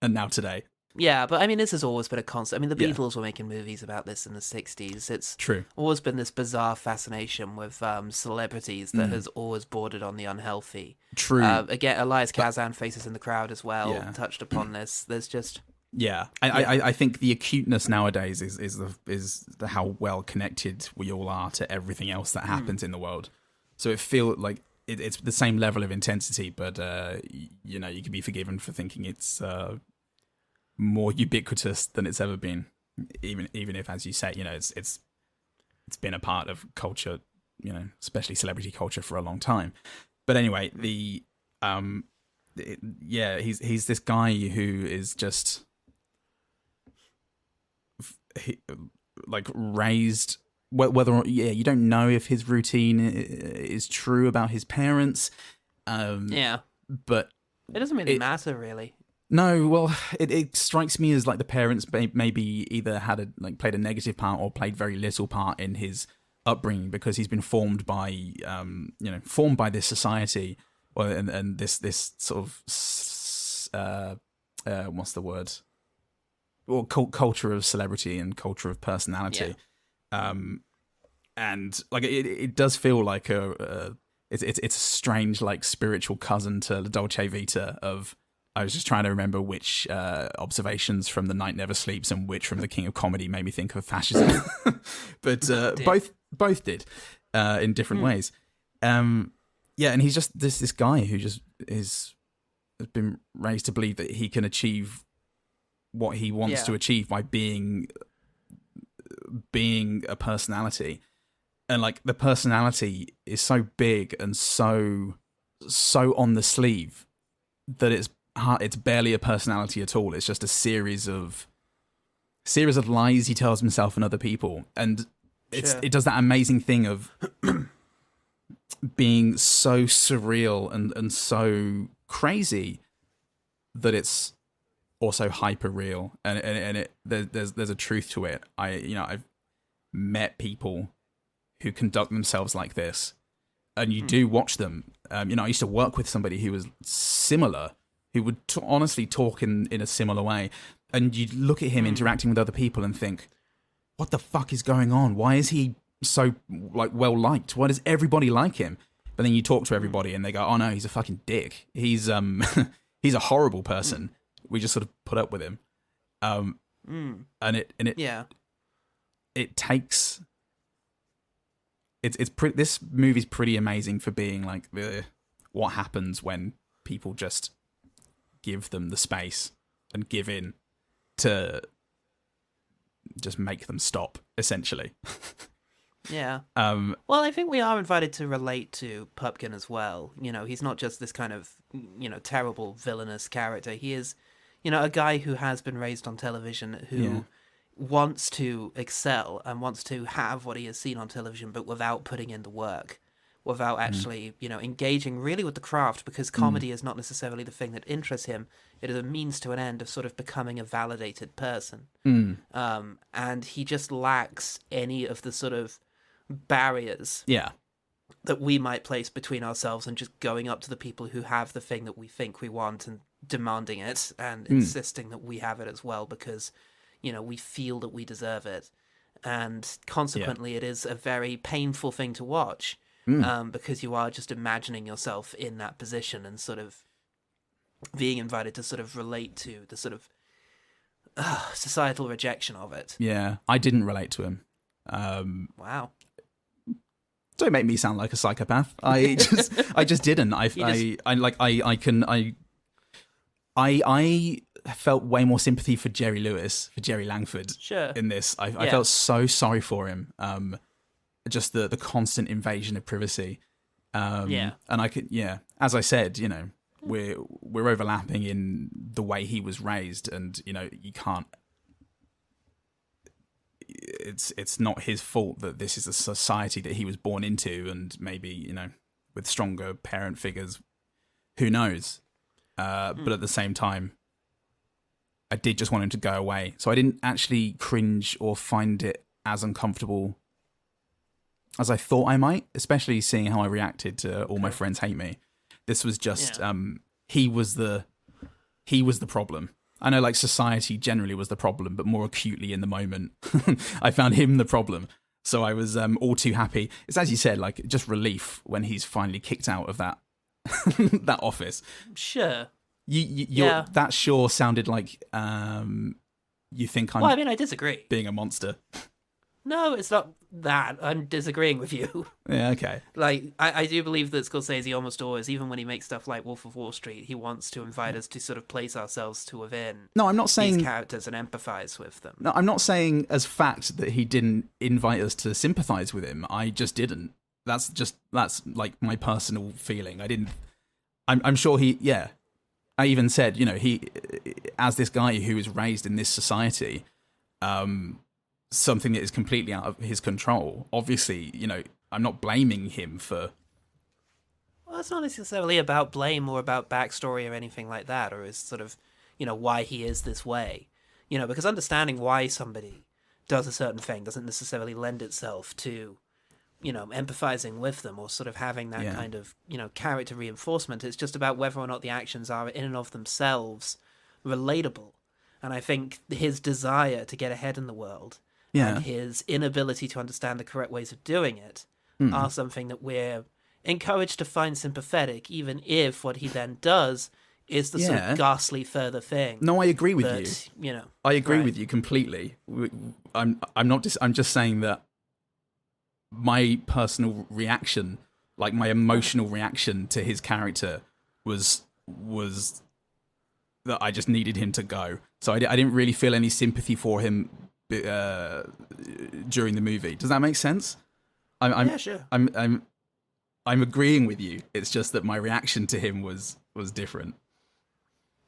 and now today. Yeah, but I mean, this has always been a constant. I mean, the Yeah. Beatles were making movies about this in the 60s. It's True. always been this bizarre fascination with celebrities that has always bordered on the unhealthy. True. Again, Elias Kazan, Faces in the Crowd as well, Yeah. touched upon this. There's just... Yeah, I think the acuteness nowadays is how well connected we all are to everything else that happens in the world. So it feels like it's the same level of intensity, but you can be forgiven for thinking it's more ubiquitous than it's ever been. Even if, as you say, it's been a part of culture, especially celebrity culture for a long time. But anyway, he's this guy who is just. Raised whether or you don't know if his routine is true about his parents, but it doesn't really matter really. No, well, it strikes me as like the parents maybe either had played a negative part or played very little part in his upbringing, because he's been formed by this society, and this sort of what's the word? Well, culture of celebrity and culture of personality, and like it does feel like it's a strange spiritual cousin to La Dolce Vita. Of I was just trying to remember which observations from The Night Never Sleeps and which from The King of Comedy made me think of fascism, but both did in different ways. And he's just this guy who just has been raised to believe that he can achieve what he wants to achieve by being a personality, and the personality is so big and so on the sleeve that it's barely a personality at all. It's just a series of lies he tells himself and other people, and it does that amazing thing of being so surreal and so crazy that it's also hyper real, and there's a truth to it. I've met people who conduct themselves like this, and you do watch them. I used to work with somebody who was similar, who would honestly talk in a similar way, and you'd look at him interacting with other people and think, what the fuck is going on? Why is he so well liked? Why does everybody like him? But then you talk to everybody and they go, oh no, he's a fucking dick. He's he's a horrible person. We just sort of put up with him, and it takes. This movie's pretty amazing for being what happens when people just give them the space and give in to just make them stop, essentially. Yeah. Well, I think we are invited to relate to Pupkin as well. He's not just this kind of terrible villainous character. He is. A guy who has been raised on television, who wants to excel and wants to have what he has seen on television, but without putting in the work, without actually, engaging really with the craft, because comedy is not necessarily the thing that interests him. It is a means to an end of sort of becoming a validated person. And he just lacks any of the sort of barriers that we might place between ourselves and just going up to the people who have the thing that we think we want and demanding it and insisting that we have it as well, because we feel that we deserve it, and consequently it is a very painful thing to watch, because you are just imagining yourself in that position and sort of being invited to sort of relate to the sort of societal rejection of it. I didn't relate to him. Wow. Don't make me sound like a psychopath. I just didn't. I felt way more sympathy for Jerry Langford in this. I felt so sorry for him. Just the constant invasion of privacy. And I could, as I said, we're overlapping in the way he was raised, and you can't. It's not his fault that this is a society that he was born into, and maybe with stronger parent figures, who knows. But at the same time, I did just want him to go away. So I didn't actually cringe or find it as uncomfortable as I thought I might, especially seeing how I reacted to All My Friends Hate Me. This was just he was the problem. I know, like, society generally was the problem, but more acutely in the moment, I found him the problem. So I was all too happy. It's, as you said, like, just relief when he's finally kicked out of that that office. Sure. That sure sounded like you think I'm. Well, I mean, I disagree. Being a monster. No, it's not that. I'm disagreeing with you. Yeah, okay. Like, I do believe that Scorsese almost always, even when he makes stuff like Wolf of Wall Street, he wants to invite us to sort of place ourselves to within No, I'm not saying these characters and empathise with them. No, I'm not saying as fact that he didn't invite us to sympathise with him. I just didn't. That's like my personal feeling. I didn't. I'm sure he. Yeah. I even said, he, as this guy who was raised in this society, something that is completely out of his control. Obviously, I'm not blaming him for. Well, it's not necessarily about blame or about backstory or anything like that, or is sort of, why he is this way. Because understanding why somebody does a certain thing doesn't necessarily lend itself to, empathizing with them or sort of having that kind of, character reinforcement. It's just about whether or not the actions are in and of themselves relatable. And I think his desire to get ahead in the world and his inability to understand the correct ways of doing it are something that we're encouraged to find sympathetic, even if what he then does is the sort of ghastly further thing. No, I agree with you. I agree with you completely. I'm just saying that my personal reaction, like my emotional reaction to his character, was that I just needed him to go. So I didn't really feel any sympathy for him during the movie. Does that make sense? Yeah, sure. I'm agreeing with you. It's just that my reaction to him was different.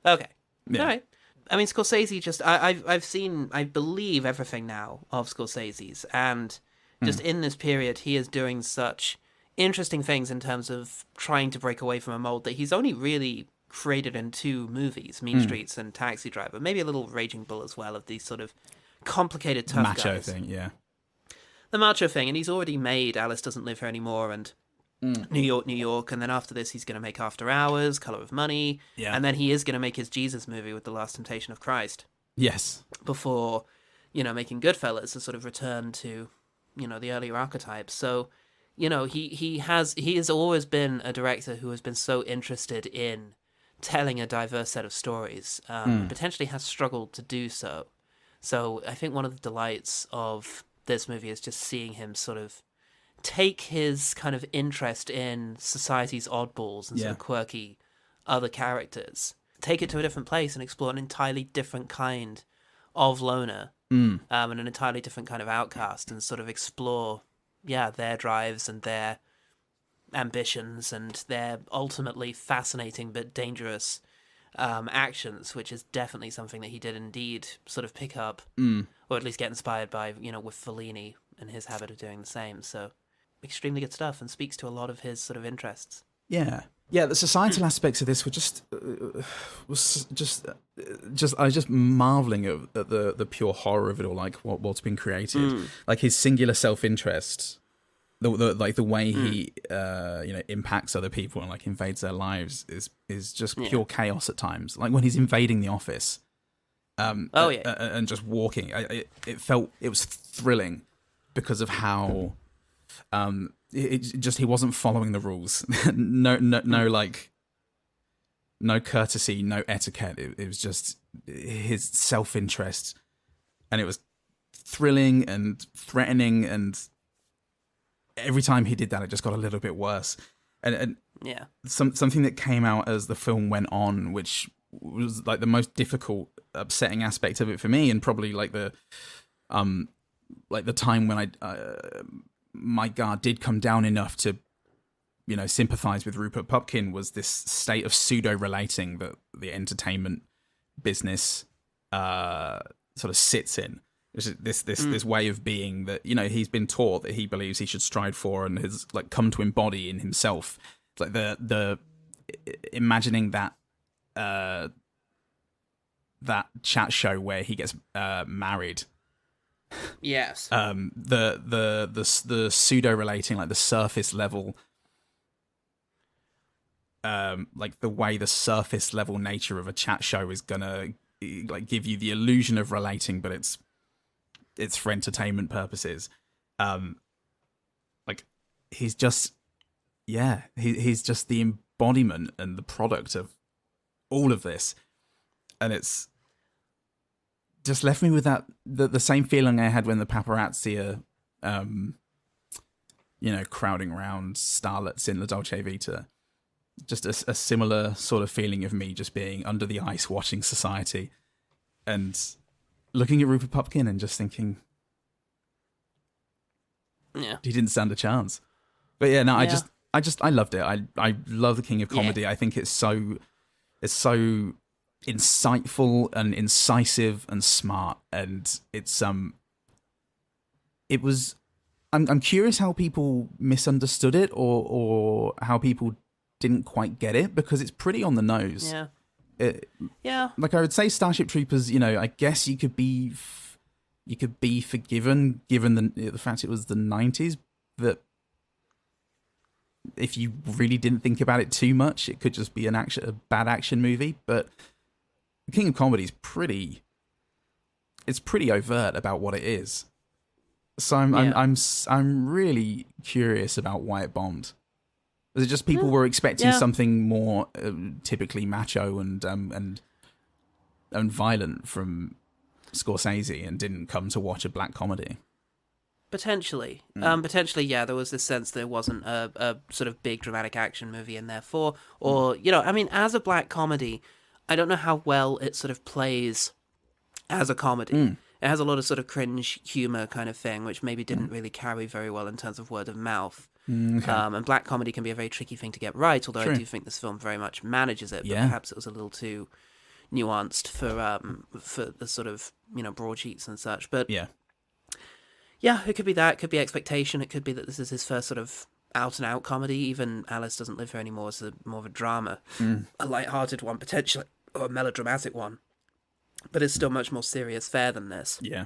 Okay. Yeah. All right. I mean, Scorsese I've seen, I believe, everything now of Scorsese's, and just in this period, he is doing such interesting things in terms of trying to break away from a mold that he's only really created in 2 movies, Mean Streets and Taxi Driver, maybe a little Raging Bull as well, of these sort of complicated tough macho guys. thing, yeah. The macho thing, and he's already made Alice Doesn't Live Here Anymore and New York, New York, and then after this he's going to make After Hours, Color of Money, and then he is going to make his Jesus movie with The Last Temptation of Christ. Yes. Before, making Goodfellas, a sort of return to, the earlier archetypes. So, he has always been a director who has been so interested in telling a diverse set of stories, potentially has struggled to do so. So I think one of the delights of this movie is just seeing him sort of take his kind of interest in society's oddballs and sort of quirky other characters, take it to a different place and explore an entirely different kind of loner and an entirely different kind of outcast, and sort of explore, their drives and their ambitions and their ultimately fascinating but dangerous actions, which is definitely something that he did indeed sort of pick up, or at least get inspired by, with Fellini and his habit of doing the same. So extremely good stuff, and speaks to a lot of his sort of interests. Yeah, the societal aspects of this were just I was just marveling at the pure horror of it all, like what's been created, like his singular self-interest, the way he impacts other people and like invades their lives is just pure chaos at times. Like when he's invading the office, and just walking, it was thrilling because of how he wasn't following the rules. no courtesy, no etiquette. It was just his self-interest, and it was thrilling and threatening, and every time he did that, it just got a little bit worse. And something that came out as the film went on, which was like the most difficult, upsetting aspect of it for me, and probably like the time when my guard did come down enough to, sympathize with Rupert Pupkin, was this state of pseudo-relating that the entertainment business sort of sits in. This way of being that, he's been taught that he believes he should strive for and has like come to embody in himself. It's like the imagining that that chat show where he gets married Yes. The pseudo relating, like the surface level, like the way the surface level nature of a chat show is gonna like give you the illusion of relating, but it's for entertainment purposes. Like he's just, he's just the embodiment and the product of all of this, and it's just left me with that the same feeling I had when the paparazzi are, crowding around starlets in La Dolce Vita. Just a similar sort of feeling of me just being under the ice watching Society and looking at Rupert Pupkin and just thinking, yeah, he didn't stand a chance. But yeah, no, yeah. I loved it. I love the King of Comedy. Yeah. I think it's so insightful and incisive and smart, and it's I'm curious how people misunderstood it or how people didn't quite get it, because it's pretty on the nose. Yeah. Like I would say Starship Troopers, I guess you could be forgiven given the fact it was the 90s, that if you really didn't think about it too much, it could just be a bad action movie. But the King of Comedy is pretty overt about what it is. So I'm really curious about why it bombed. Was it just people were expecting something more typically macho and violent from Scorsese and didn't come to watch a black comedy? Potentially. Potentially, yeah, there was this sense there wasn't a sort of big dramatic action movie in there for, or, as a black comedy, I don't know how well it sort of plays as a comedy. It has a lot of sort of cringe humor kind of thing, which maybe didn't really carry very well in terms of word of mouth. Okay. And black comedy can be a very tricky thing to get right, although I do think this film very much manages it, but perhaps it was a little too nuanced for the sort of, broadsheets and such. But yeah, it could be that. It could be expectation. It could be that this is his first sort of out-and-out comedy. Even Alice Doesn't Live Here Anymore is more of a drama. A light-hearted one, potentially, or a melodramatic one. But it's still much more serious fare than this. Yeah.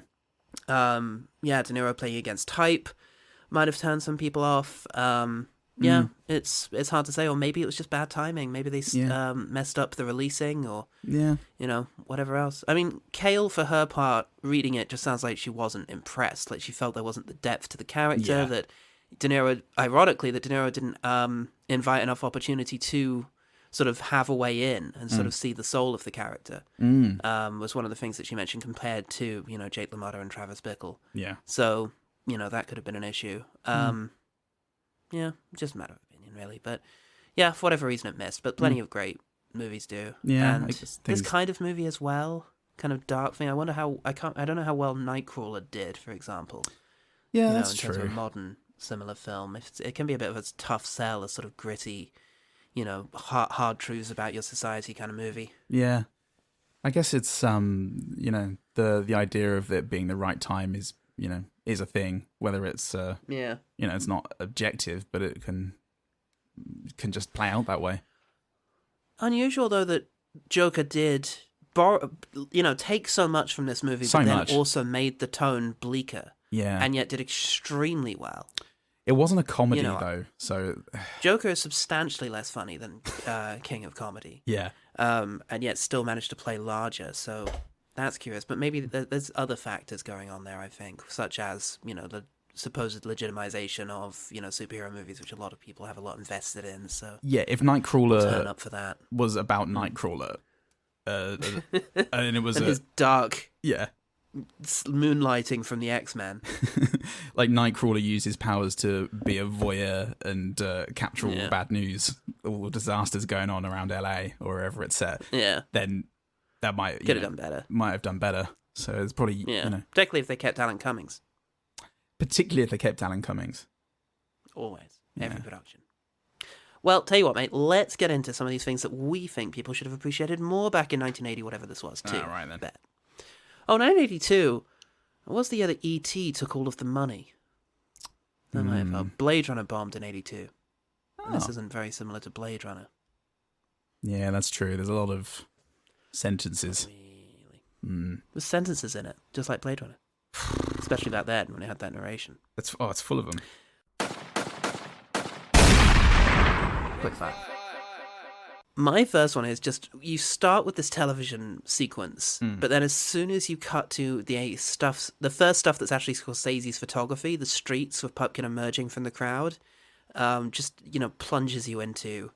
De Niro playing against type might have turned some people off. It's hard to say, or maybe it was just bad timing. Maybe they messed up the releasing, or whatever else. I mean, Cale, for her part, reading it just sounds like she wasn't impressed. Like she felt there wasn't the depth to the character. That De Niro, ironically, that De Niro didn't invite enough opportunity to sort of have a way in and sort of see the soul of the character. Was one of the things that she mentioned compared to Jake LaMotta and Travis Bickle. Yeah. So that could have been an issue. Just a matter of opinion, really. But yeah, for whatever reason it missed. But plenty of great movies do. Yeah, and this kind of movie as well, kind of dark thing. I wonder how I don't know how well Nightcrawler did, for example. Yeah, that's true. In terms of a modern similar film, it can be a bit of a tough sell, a sort of gritty, hard truths about your society kind of movie. Yeah, I guess it's the idea of it being the right time is is a thing, whether it's it's not objective, but it can just play out that way. Unusual though that Joker did take so much from this movie, but then also made the tone bleaker. Yeah, and yet did extremely well. It wasn't a comedy though, so Joker is substantially less funny than King of Comedy. Yeah, and yet still managed to play larger. So that's curious, but maybe there's other factors going on there. I think, such as the supposed legitimization of superhero movies, which a lot of people have a lot invested in. So yeah, if Nightcrawler turn up for that was about Nightcrawler, and it was his dark moonlighting from the X-Men. Like Nightcrawler used his powers to be a voyeur and capture all the bad news, all the disasters going on around LA or wherever it's set. Yeah, then that might could have done better. Might have done better. So it's probably particularly if they kept Alan Cummings. Always every production. Well, tell you what, mate. Let's get into some of these things that we think people should have appreciated more back in 1980, whatever this was, too. All right then. 1982 was the year that E.T. took all of the money. Blade Runner bombed in 82. And this isn't very similar to Blade Runner. Yeah, that's true. There's a lot of sentences. Really? There's sentences in it, just like Blade Runner. especially back then when it had that narration. It's full of them. Quick fire. My first one is just, you start with this television sequence, but then as soon as you cut to the first stuff that's actually Scorsese's photography, the streets with Pupkin emerging from the crowd, just, plunges you into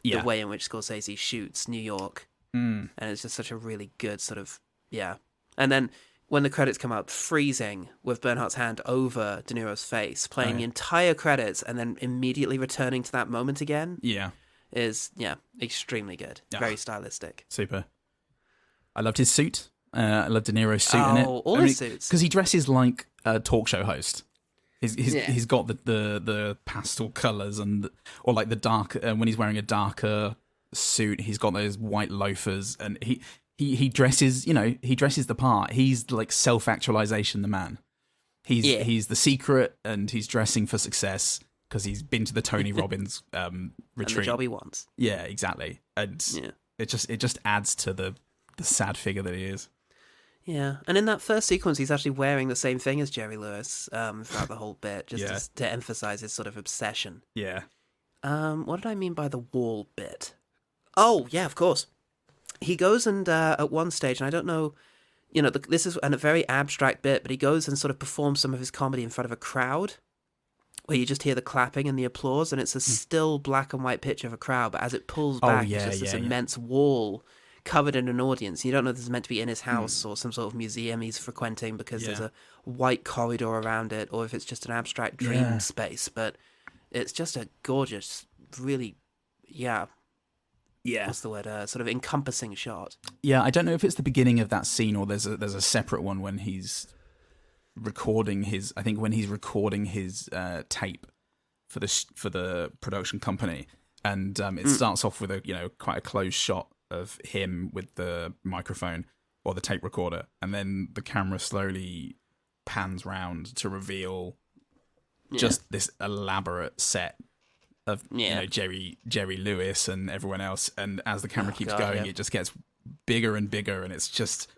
the way in which Scorsese shoots New York. And it's just such a really good sort of, And then when the credits come up, freezing with Bernhardt's hand over De Niro's face, playing the entire credits and then immediately returning to that moment again. Is extremely good. Very stylistic. Super. I loved his suit. I loved De Niro's suit in it. All his suits. Because he dresses like a talk show host. He's got the pastel colours or like the dark when he's wearing a darker suit, he's got those white loafers, and he dresses, he dresses the part. He's like self-actualization, the man. He's the secret, and he's dressing for success because he's been to the Tony Robbins retreat. And the job he wants. Yeah, exactly. And it just adds to the sad figure that he is. Yeah, and in that first sequence, he's actually wearing the same thing as Jerry Lewis throughout the whole bit, just to emphasize his sort of obsession. Yeah. What did I mean by the wall bit? Oh, yeah, of course. He goes and at one stage, and I don't know, this is a very abstract bit, but he goes and sort of performs some of his comedy in front of a crowd, where you just hear the clapping and the applause, and it's a still black and white picture of a crowd, but as it pulls back, it's just this immense wall covered in an audience. You don't know if this is meant to be in his house or some sort of museum he's frequenting because there's a white corridor around it, or if it's just an abstract dream space, but it's just a gorgeous, really, what's the word? Sort of encompassing shot. Yeah, I don't know if it's the beginning of that scene or there's a separate one when he's recording his. I think when he's recording his tape for the production company, and it starts off with a quite a close shot of him with the microphone or the tape recorder, and then the camera slowly pans round to reveal just this elaborate set of Jerry Lewis and everyone else, and as the camera keeps going, it just gets bigger and bigger, and it's just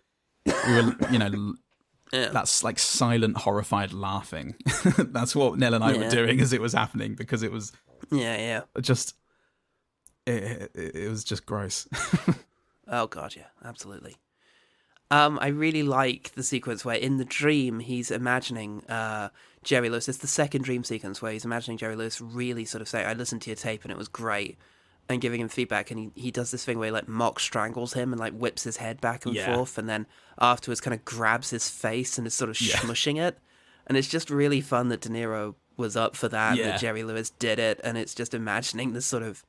that's like silent, horrified laughing. That's what Nell and I were doing as it was happening, because it was just it was just gross. Oh god, yeah, absolutely. I really like the sequence where in the dream he's imagining Jerry Lewis. It's the second dream sequence where he's imagining Jerry Lewis really sort of saying, I listened to your tape and it was great, and giving him feedback, and he does this thing where he like mock strangles him and like whips his head back and forth, and then afterwards kind of grabs his face and is sort of smushing it. And it's just really fun that De Niro was up for that, that Jerry Lewis did it, and it's just imagining this sort of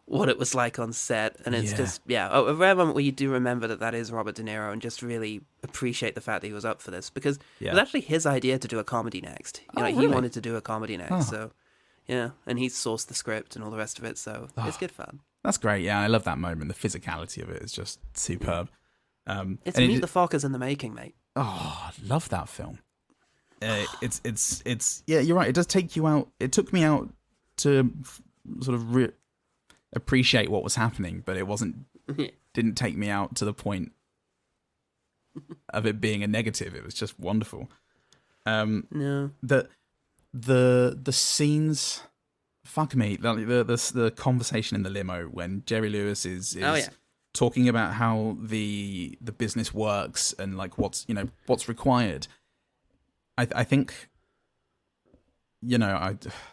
what it was like on set, and it's just a rare moment where you do remember that is Robert De Niro, and just really appreciate the fact that he was up for this, because it was actually his idea to do a comedy next. He wanted to do a comedy next, so and he sourced the script and all the rest of it, so it's good fun. That's great. I love that moment. The physicality of it is just superb. It's Meet the Fockers in the making, mate. Oh, I love that film. It's you're right. It does take you out. It took me out to sort of appreciate what was happening, but it didn't take me out to the point of it being a negative. It was just wonderful. No, the scenes, fuck me, the conversation in the limo when Jerry Lewis is talking about how the business works and like what's required. I think,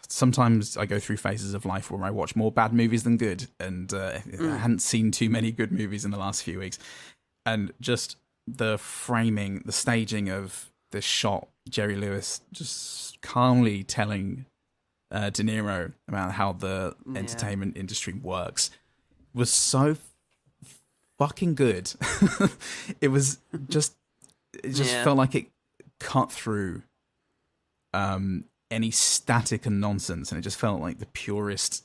sometimes I go through phases of life where I watch more bad movies than good, and I hadn't seen too many good movies in the last few weeks. And just the framing, the staging of this shot, Jerry Lewis just calmly telling De Niro about how the entertainment industry works was so fucking good. It just felt like it cut through any static and nonsense, and it just felt like the purest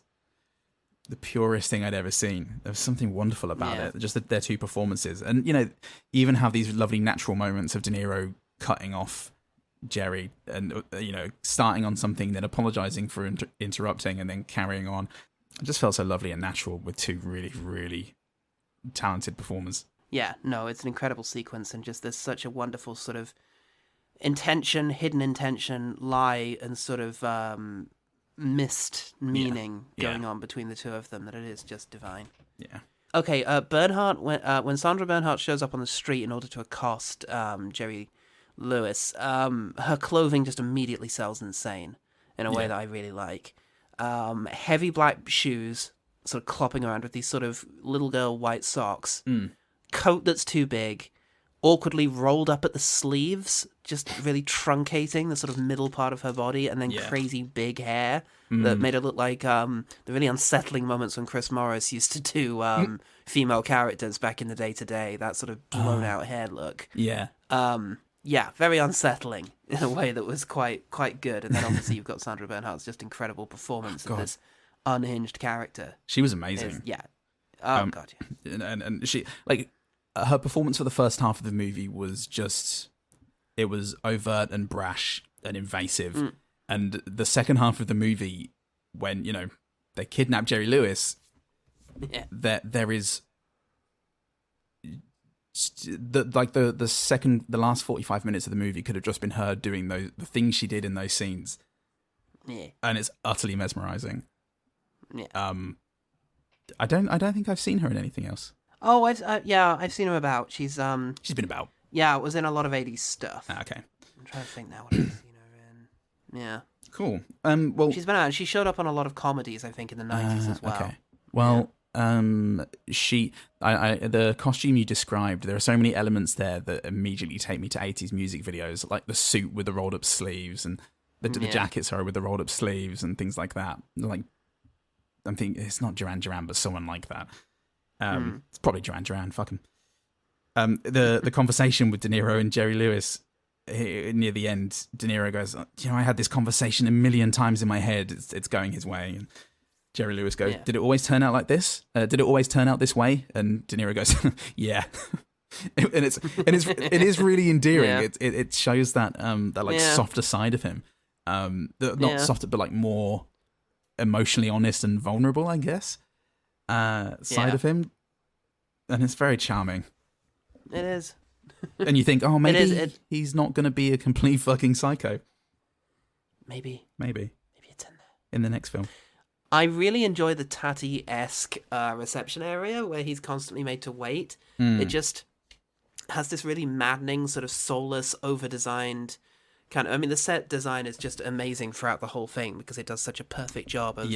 thing I'd ever seen. There was something wonderful about it, just their two performances, and even have these lovely natural moments of De Niro cutting off Jerry and starting on something, then apologizing for interrupting, and then carrying on. It just felt so lovely and natural with two really, really talented performers. Yeah, no, it's an incredible sequence, and just there's such a wonderful sort of hidden intention, lie, and sort of missed meaning going on between the two of them, that it is just divine. Yeah. Okay, Bernhardt, when Sandra Bernhardt shows up on the street in order to accost Jerry Lewis, her clothing just immediately sells insane in a way that I really like. Heavy black shoes, sort of clopping around with these sort of little girl white socks, coat that's too big, awkwardly rolled up at the sleeves, just really truncating the sort of middle part of her body, and then crazy big hair that made it look like the really unsettling moments when Chris Morris used to do female characters back in the day-to-day, that sort of blown-out hair look. Yeah. Very unsettling in a way that was quite good. And then obviously you've got Sandra Bernhardt's just incredible performance of this unhinged character. She was amazing. God, yeah. And she, like, her performance for the first half of the movie was just, it was overt and brash and invasive. And the second half of the movie, when, you know, they kidnap Jerry Lewis, there is the last 45 minutes of the movie could have just been her doing the things she did in those scenes. Yeah. And it's utterly mesmerizing. Yeah. I don't think I've seen her in anything else. Oh, I've seen her about. She's been about. Yeah, it was in a lot of 80s stuff. Okay. I'm trying to think now what I've seen her in. Yeah. Cool. Well, she's been out. She showed up on a lot of comedies, I think, in the 90s as well. Okay. Well, the costume you described, there are so many elements there that immediately take me to 80s music videos, like the suit with the rolled up sleeves and the jacket, with the rolled up sleeves and things like that. Like, I'm thinking it's not Duran Duran, but someone like that. It's probably Duran Duran. Fuck him. The conversation with De Niro and Jerry Lewis near the end, De Niro goes, I had this conversation a million times in my head. It's going his way. And Jerry Lewis goes, did it always turn out like this? Did it always turn out this way? And De Niro goes, yeah. and it is really endearing. Yeah. It shows that softer side of him. Not softer, but like more emotionally honest and vulnerable, I guess. Side of him. And it's very charming. It is. And you think, maybe he's not going to be a complete fucking psycho. Maybe it's in there. In the next film. I really enjoy the Tati-esque reception area where he's constantly made to wait. It just has this really maddening, sort of soulless, over-designed kind of... I mean, the set design is just amazing throughout the whole thing because it does such a perfect job of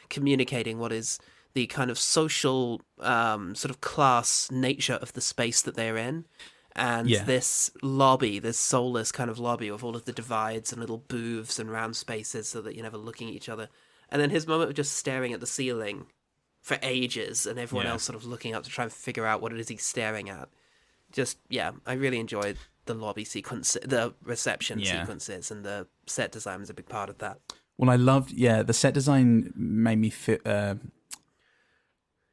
communicating what is the kind of social sort of class nature of the space that they're in. And this lobby, this soulless kind of lobby with all of the divides and little booths and round spaces so that you're never looking at each other. And then his moment of just staring at the ceiling for ages and everyone else sort of looking up to try and figure out what it is he's staring at. Just, I really enjoyed the lobby sequence, the reception sequences, and the set design was a big part of that. Well, I loved, the set design made me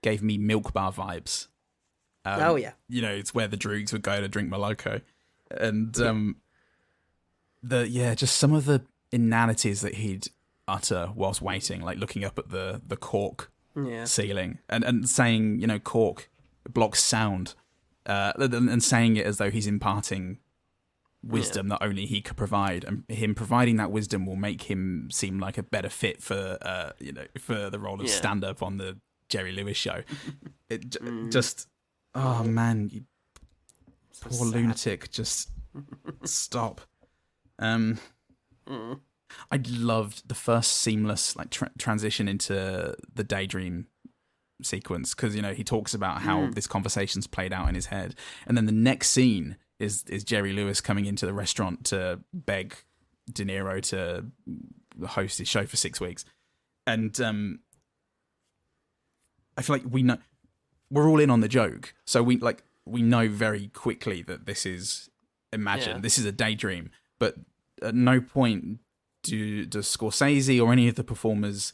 gave me Milk Bar vibes. It's where the Droogs would go to drink Moloko. And just some of the inanities that he'd utter whilst waiting, like looking up at the cork ceiling and saying, cork blocks sound, and saying it as though he's imparting wisdom that only he could provide, and him providing that wisdom will make him seem like a better fit for the role of stand-up on the Jerry Lewis show. It just, oh man, you poor lunatic, just stop. I loved the first seamless transition into the daydream sequence because he talks about how this conversation's played out in his head, and then the next scene is Jerry Lewis coming into the restaurant to beg De Niro to host his show for 6 weeks, and I feel like we're all in on the joke, so we know very quickly that this is imagined, this is a daydream, but at no point does Scorsese or any of the performers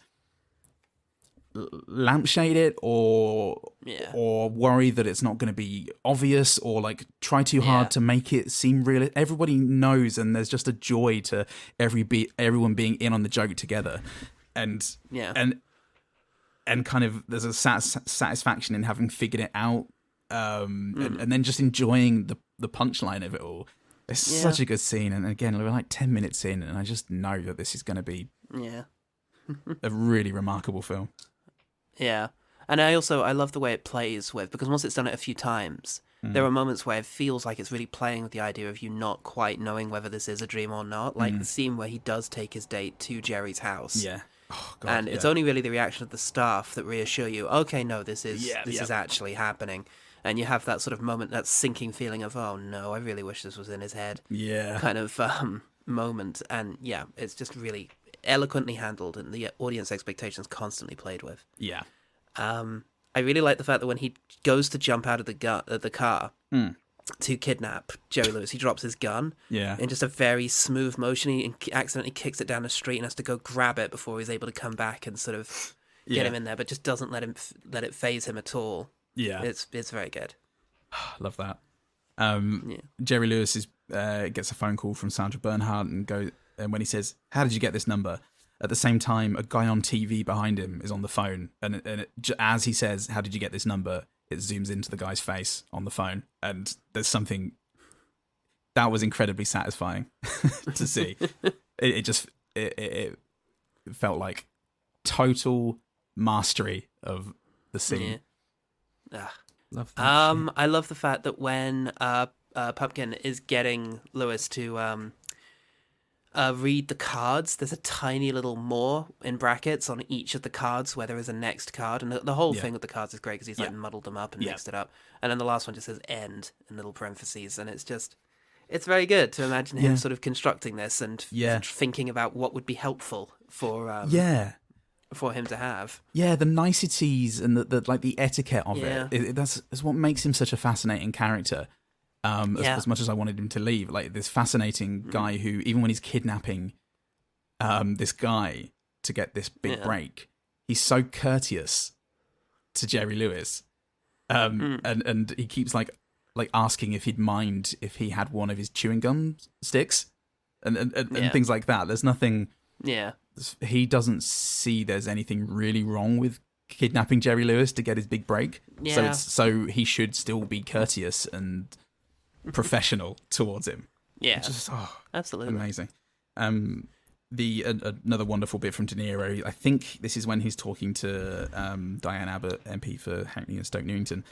lampshade it or worry that it's not going to be obvious or try too hard to make it seem real. Everybody knows, and there's just a joy to everyone being in on the joke together, and kind of there's a satisfaction in having figured it out, and then just enjoying the punchline of it all. It's such a good scene, and again, we're like 10 minutes in, and I just know that this is going to be a really remarkable film. Yeah, and I love the way it plays with, because once it's done it a few times, there are moments where it feels like it's really playing with the idea of you not quite knowing whether this is a dream or not. Like the scene where he does take his date to Jerry's house. Yeah. Oh, God, and it's only really the reaction of the staff that reassure you, okay, no, this is actually happening. And you have that sort of moment, that sinking feeling of, oh no, I really wish this was in his head. Yeah. Kind of moment. And yeah, it's just really eloquently handled, and the audience expectations constantly played with. Yeah. I really like the fact that when he goes to jump out of the car to kidnap Jerry Lewis, he drops his gun in just a very smooth motion. He accidentally kicks it down the street and has to go grab it before he's able to come back and sort of get him in there, but just doesn't let it faze him at all. Yeah, it's very good. Love that. Jerry Lewis gets a phone call from Sandra Bernhard and when he says, "How did you get this number?" At the same time, a guy on TV behind him is on the phone, and as he says, "How did you get this number?" it zooms into the guy's face on the phone, and there's something that was incredibly satisfying to see. It felt like total mastery of the scene. Love that I love the fact that when Pupkin is getting Lewis to read the cards, there's a tiny little more in brackets on each of the cards where there is a next card, and the whole thing with the cards is great because he's like muddled them up and mixed it up, and then the last one just says end in little parentheses, and it's very good to imagine him sort of constructing this and thinking about what would be helpful for him to have. Yeah, the niceties and the etiquette of it. That's what makes him such a fascinating character. As much as I wanted him to leave, like this fascinating guy who, even when he's kidnapping this guy to get this big break, he's so courteous to Jerry Lewis, and he keeps like asking if he'd mind if he had one of his chewing gum sticks, and things like that. There's nothing. Yeah, he doesn't see there's anything really wrong with kidnapping Jerry Lewis to get his big break. Yeah. So he should still be courteous and professional towards him. Yeah, just absolutely amazing. Another wonderful bit from De Niro. I think this is when he's talking to Diane Abbott, MP for Hackney and Stoke Newington,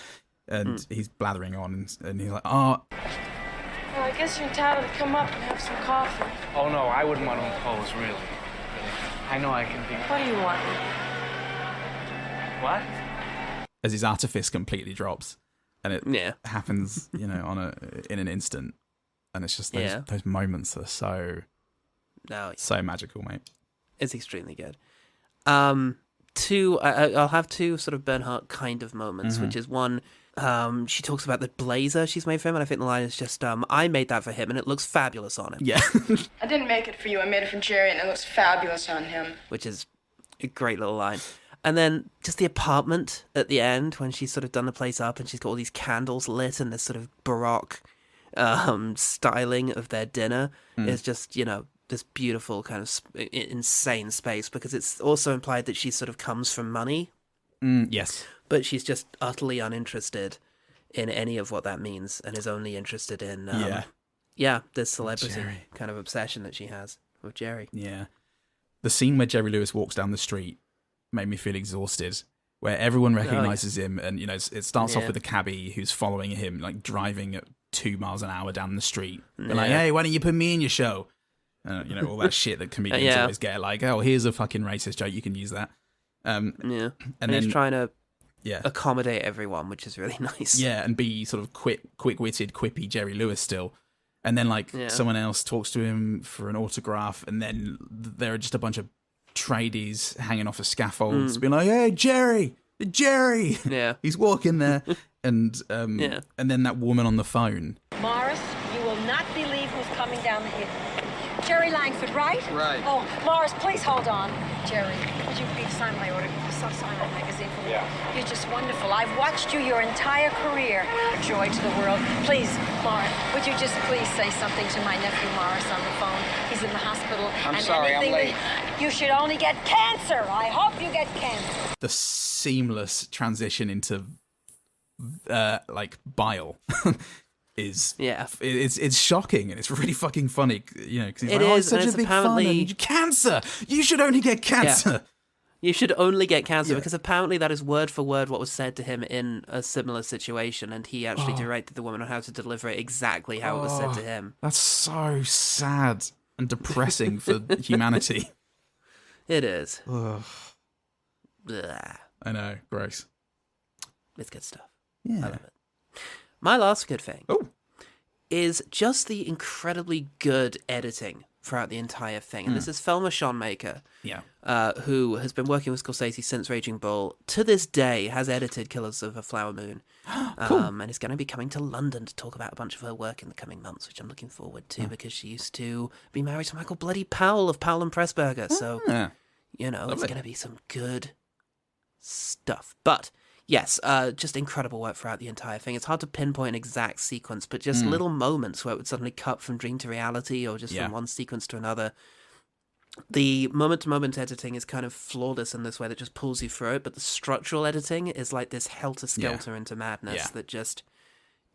and he's blathering on, and he's like, Well, I guess you're entitled to come up and have some coffee. Oh no, I wouldn't want to impose, really. I know I can be. What do you want? What? As his artifice completely drops. And it happens, in an instant, and it's just those moments are so magical, mate. It's extremely good. I'll have two sort of Bernhardt kind of moments, which is one. She talks about the blazer she's made for him, and I think the line is just, "I made that for him, and it looks fabulous on him." Yeah. I didn't make it for you. I made it for Jerry, and it looks fabulous on him. Which is a great little line. And then just the apartment at the end when she's sort of done the place up and she's got all these candles lit and this sort of Baroque styling of their dinner is just, this beautiful kind of insane space, because it's also implied that she sort of comes from money. Yes. But she's just utterly uninterested in any of what that means and is only interested in, this celebrity kind of obsession that she has with Jerry. Yeah. The scene where Jerry Lewis walks down the street made me feel exhausted, where everyone recognizes him, and it starts off with a cabbie who's following him, like driving at 2 miles an hour down the street. They're like, "Hey, why don't you put me in your show?" All that shit that comedians always get, like, "Oh, here's a fucking racist joke, you can use that." And then he's trying to accommodate everyone, which is really nice. Yeah, and be sort of quick-witted, quippy Jerry Lewis still. And then someone else talks to him for an autograph, and then there are just a bunch of tradies hanging off a scaffold, being like, "Hey, Jerry!" Yeah, he's walking there, and then that woman on the phone. Morris, you will not believe who's coming down the hill. Jerry Langford, right? Right. Oh, Morris, please hold on. Jerry, would you please sign my magazine for me? Yeah. You're just wonderful. I've watched you your entire career. A joy to the world. Please, Morris, would you just please say something to my nephew Morris on the phone? He's in the hospital. I'm sorry, I'm late. You should only get cancer. I hope you get cancer. The seamless transition into bile. is it's shocking, and it's really fucking funny, you know, because he's it like, is, such a big fan, and cancer. You should only get cancer. Yeah. You should only get cancer because apparently that is word for word what was said to him in a similar situation, and he actually directed the woman on how to deliver it exactly how it was said to him. That's so sad and depressing for humanity. It is. I know, gross. It's good stuff. Yeah. I love it. My last good thing is just the incredibly good editing throughout the entire thing. And this is Thelma Schoonmaker, who has been working with Scorsese since Raging Bull. To this day, has edited Killers of a Flower Moon. And is going to be coming to London to talk about a bunch of her work in the coming months, which I'm looking forward to because she used to be married to Michael Bloody Powell of Powell and Pressburger. So, you know, it's going to be some good stuff. But yes, just incredible work throughout the entire thing. It's hard to pinpoint an exact sequence, but just little moments where it would suddenly cut from dream to reality or just from one sequence to another. The moment-to-moment editing is kind of flawless in this way that just pulls you through it, but the structural editing is like this helter-skelter into madness that just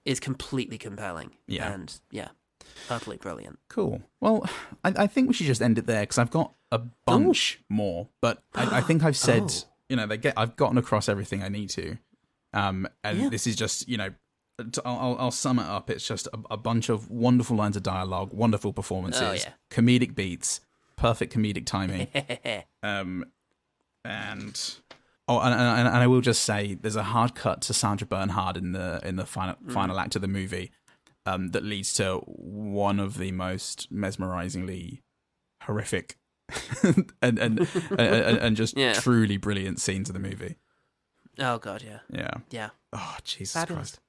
is completely compelling. And, utterly brilliant. Cool. Well, I think we should just end it there, because I've got a bunch more, but I think I've said... You know, I've gotten across everything I need to, and this is just, you know, I'll sum it up. It's just a bunch of wonderful lines of dialogue, wonderful performances, comedic beats, perfect comedic timing, and I will just say there's a hard cut to Sandra Bernhard in the final act of the movie that leads to one of the most mesmerizingly horrific. and just truly brilliant scenes of the movie. Oh god, yeah. Oh Jesus Fabulous. Christ!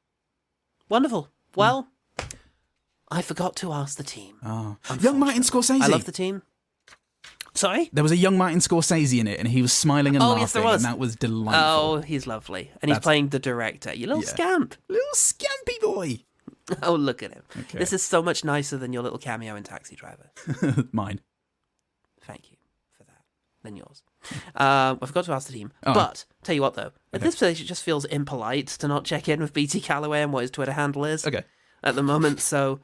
Wonderful. Well, I forgot to ask the team. Young Martin Scorsese. I love the team. Sorry, there was a young Martin Scorsese in it, and he was smiling and laughing, yes, there was. and that was delightful. Oh, he's lovely, and he's playing the director. You little scamp, little scampy boy. Oh, look at him. Okay. This is so much nicer than your little cameo in Taxi Driver. Mine. Thank you for that. Then yours. I forgot to ask the team. But, tell you what though, at this stage it just feels impolite to not check in with BT Calloway and what his Twitter handle is at the moment. So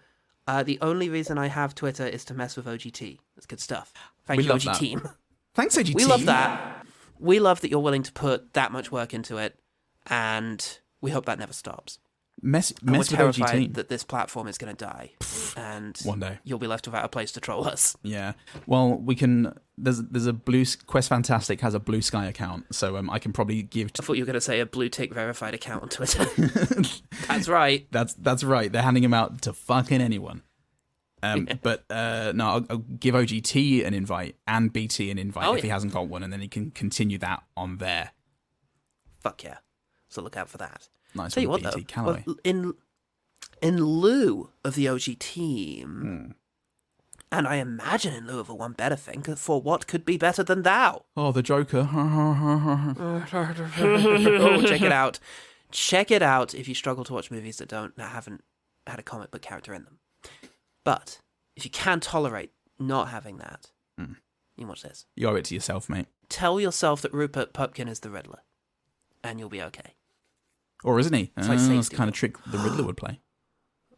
the only reason I have Twitter is to mess with OGT. That's good stuff. Thank you, OG team. Thanks, OG team. We love that. We love that you're willing to put that much work into it, and we hope that never stops. Mess we're with terrified OGT. that this platform is going to die, and one day you'll be left without a place to troll us. Yeah. Well, we can. There's a blue Quest Fantastic has a Blue Sky account, so I can probably give. I thought you were going to say a blue tick verified account on Twitter. That's right. That's right. They're handing them out to fucking anyone. But no, I'll give OGT an invite and BT an invite if he hasn't got one, and then he can continue that on there. Fuck yeah! So look out for that. Nice. Tell you what, BT though, Calloway. in lieu of the OG team, and I imagine in lieu of a one better thing, for what could be better than thou? Oh, the Joker. Oh, check it out. Check it out if you struggle to watch movies that haven't had a comic book character in them. But if you can tolerate not having that, you can watch this. You owe it to yourself, mate. Tell yourself that Rupert Pupkin is the Riddler, and you'll be okay. Or isn't he? It's like that's the kind of trick the Riddler would play.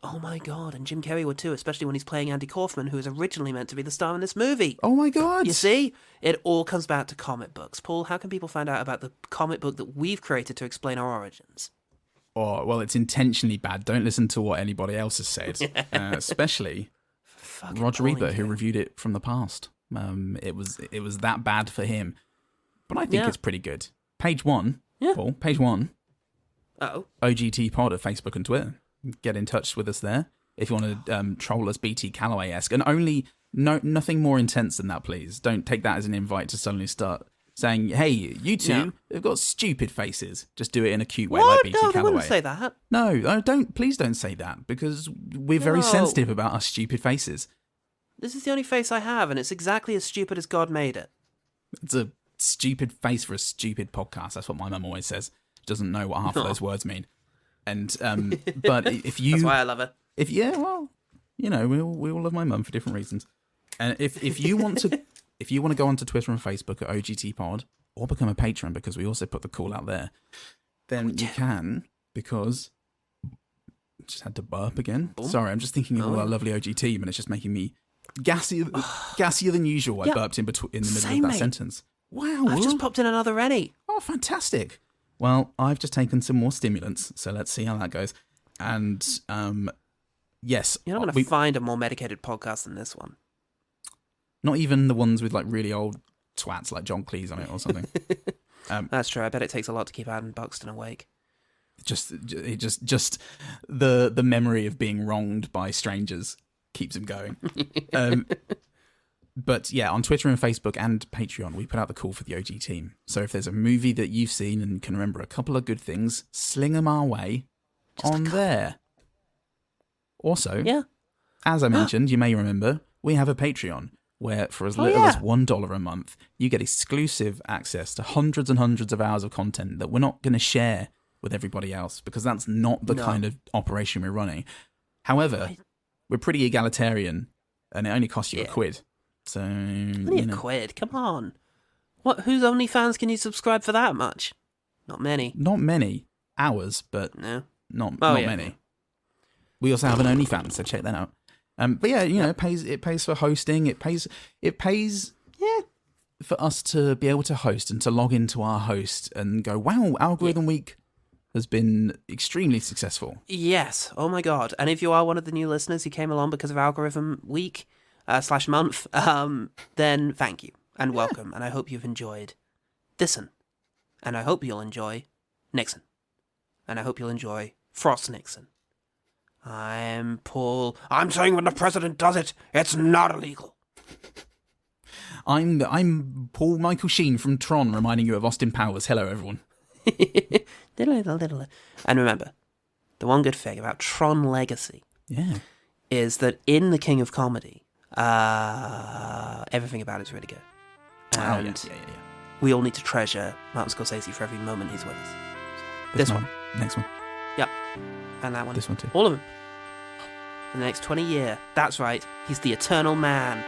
Oh my god, and Jim Carrey would too, especially when he's playing Andy Kaufman, who is originally meant to be the star in this movie. Oh my god. You see? It all comes back to comic books. Paul, how can people find out about the comic book that we've created to explain our origins? Oh, well, it's intentionally bad. Don't listen to what anybody else has said, especially Roger Ebert, who reviewed it from the past. It was that bad for him. But I think it's pretty good. Page 1, Paul, page 1. OGT Pod at Facebook and Twitter. Get in touch with us there if you want to troll us BT Calloway-esque. And nothing more intense than that, please. Don't take that as an invite to suddenly start saying, hey, you two have got stupid faces. Just do it in a cute way like BT Calloway. No, I wouldn't say that. No, please don't say that, because we're very sensitive about our stupid faces. This is the only face I have, and it's exactly as stupid as God made it. It's a stupid face for a stupid podcast. That's what my mum always says. She doesn't know what half of those words mean. And but if you, that's why I love her. Well, you know, we all love my mum for different reasons. And if you want to go onto Twitter and Facebook at OGT Pod, or become a patron, because we also put the call out there, then you can, because Just had to burp again. Boom. Sorry, I'm just thinking of all our lovely OG team, and it's just making me gassier than usual. I burped in the middle of that sentence. Wow. I've just popped in another Rennie. Oh, fantastic. Well, I've just taken some more stimulants, so let's see how that goes. And, yes. You're not going to find a more medicated podcast than this one. Not even the ones with, like, really old twats like John Cleese on it or something. That's true. I bet it takes a lot to keep Adam Buxton awake. Just the memory of being wronged by strangers keeps him going. But yeah, on Twitter and Facebook and Patreon, we put out the call for the OG team. So if there's a movie that you've seen and can remember a couple of good things, sling them our way on there. Also, as I mentioned, you may remember, we have a Patreon where for as little as $1 a month, you get exclusive access to hundreds and hundreds of hours of content that we're not going to share with everybody else, because that's not the kind of operation we're running. However, we're pretty egalitarian, and it only costs you £1. So only £1? Come on. Whose OnlyFans can you subscribe for that much? Not many. Not many hours, but not many. We also have an OnlyFans, so check that out. But yeah, it pays for hosting. It pays for us to be able to host and to log into our host and go, wow, Algorithm Week has been extremely successful. Yes. Oh my God. And if you are one of the new listeners who came along because of Algorithm Week /month, then thank you and welcome. And I hope you've enjoyed this'n. And I hope you'll enjoy Nixon. And I hope you'll enjoy Frost Nixon. I'm Paul. I'm saying when the president does it, it's not illegal. I'm Paul Michael Sheen from Tron, reminding you of Austin Powers. Hello, everyone. And remember, the one good thing about Tron Legacy is that in the King of Comedy, everything about it is really good. And we all need to treasure Martin Scorsese for every moment he's with us. This one. Next one. Yep. And that one. This one too. All of them. In the next 20 years. That's right. He's the eternal man.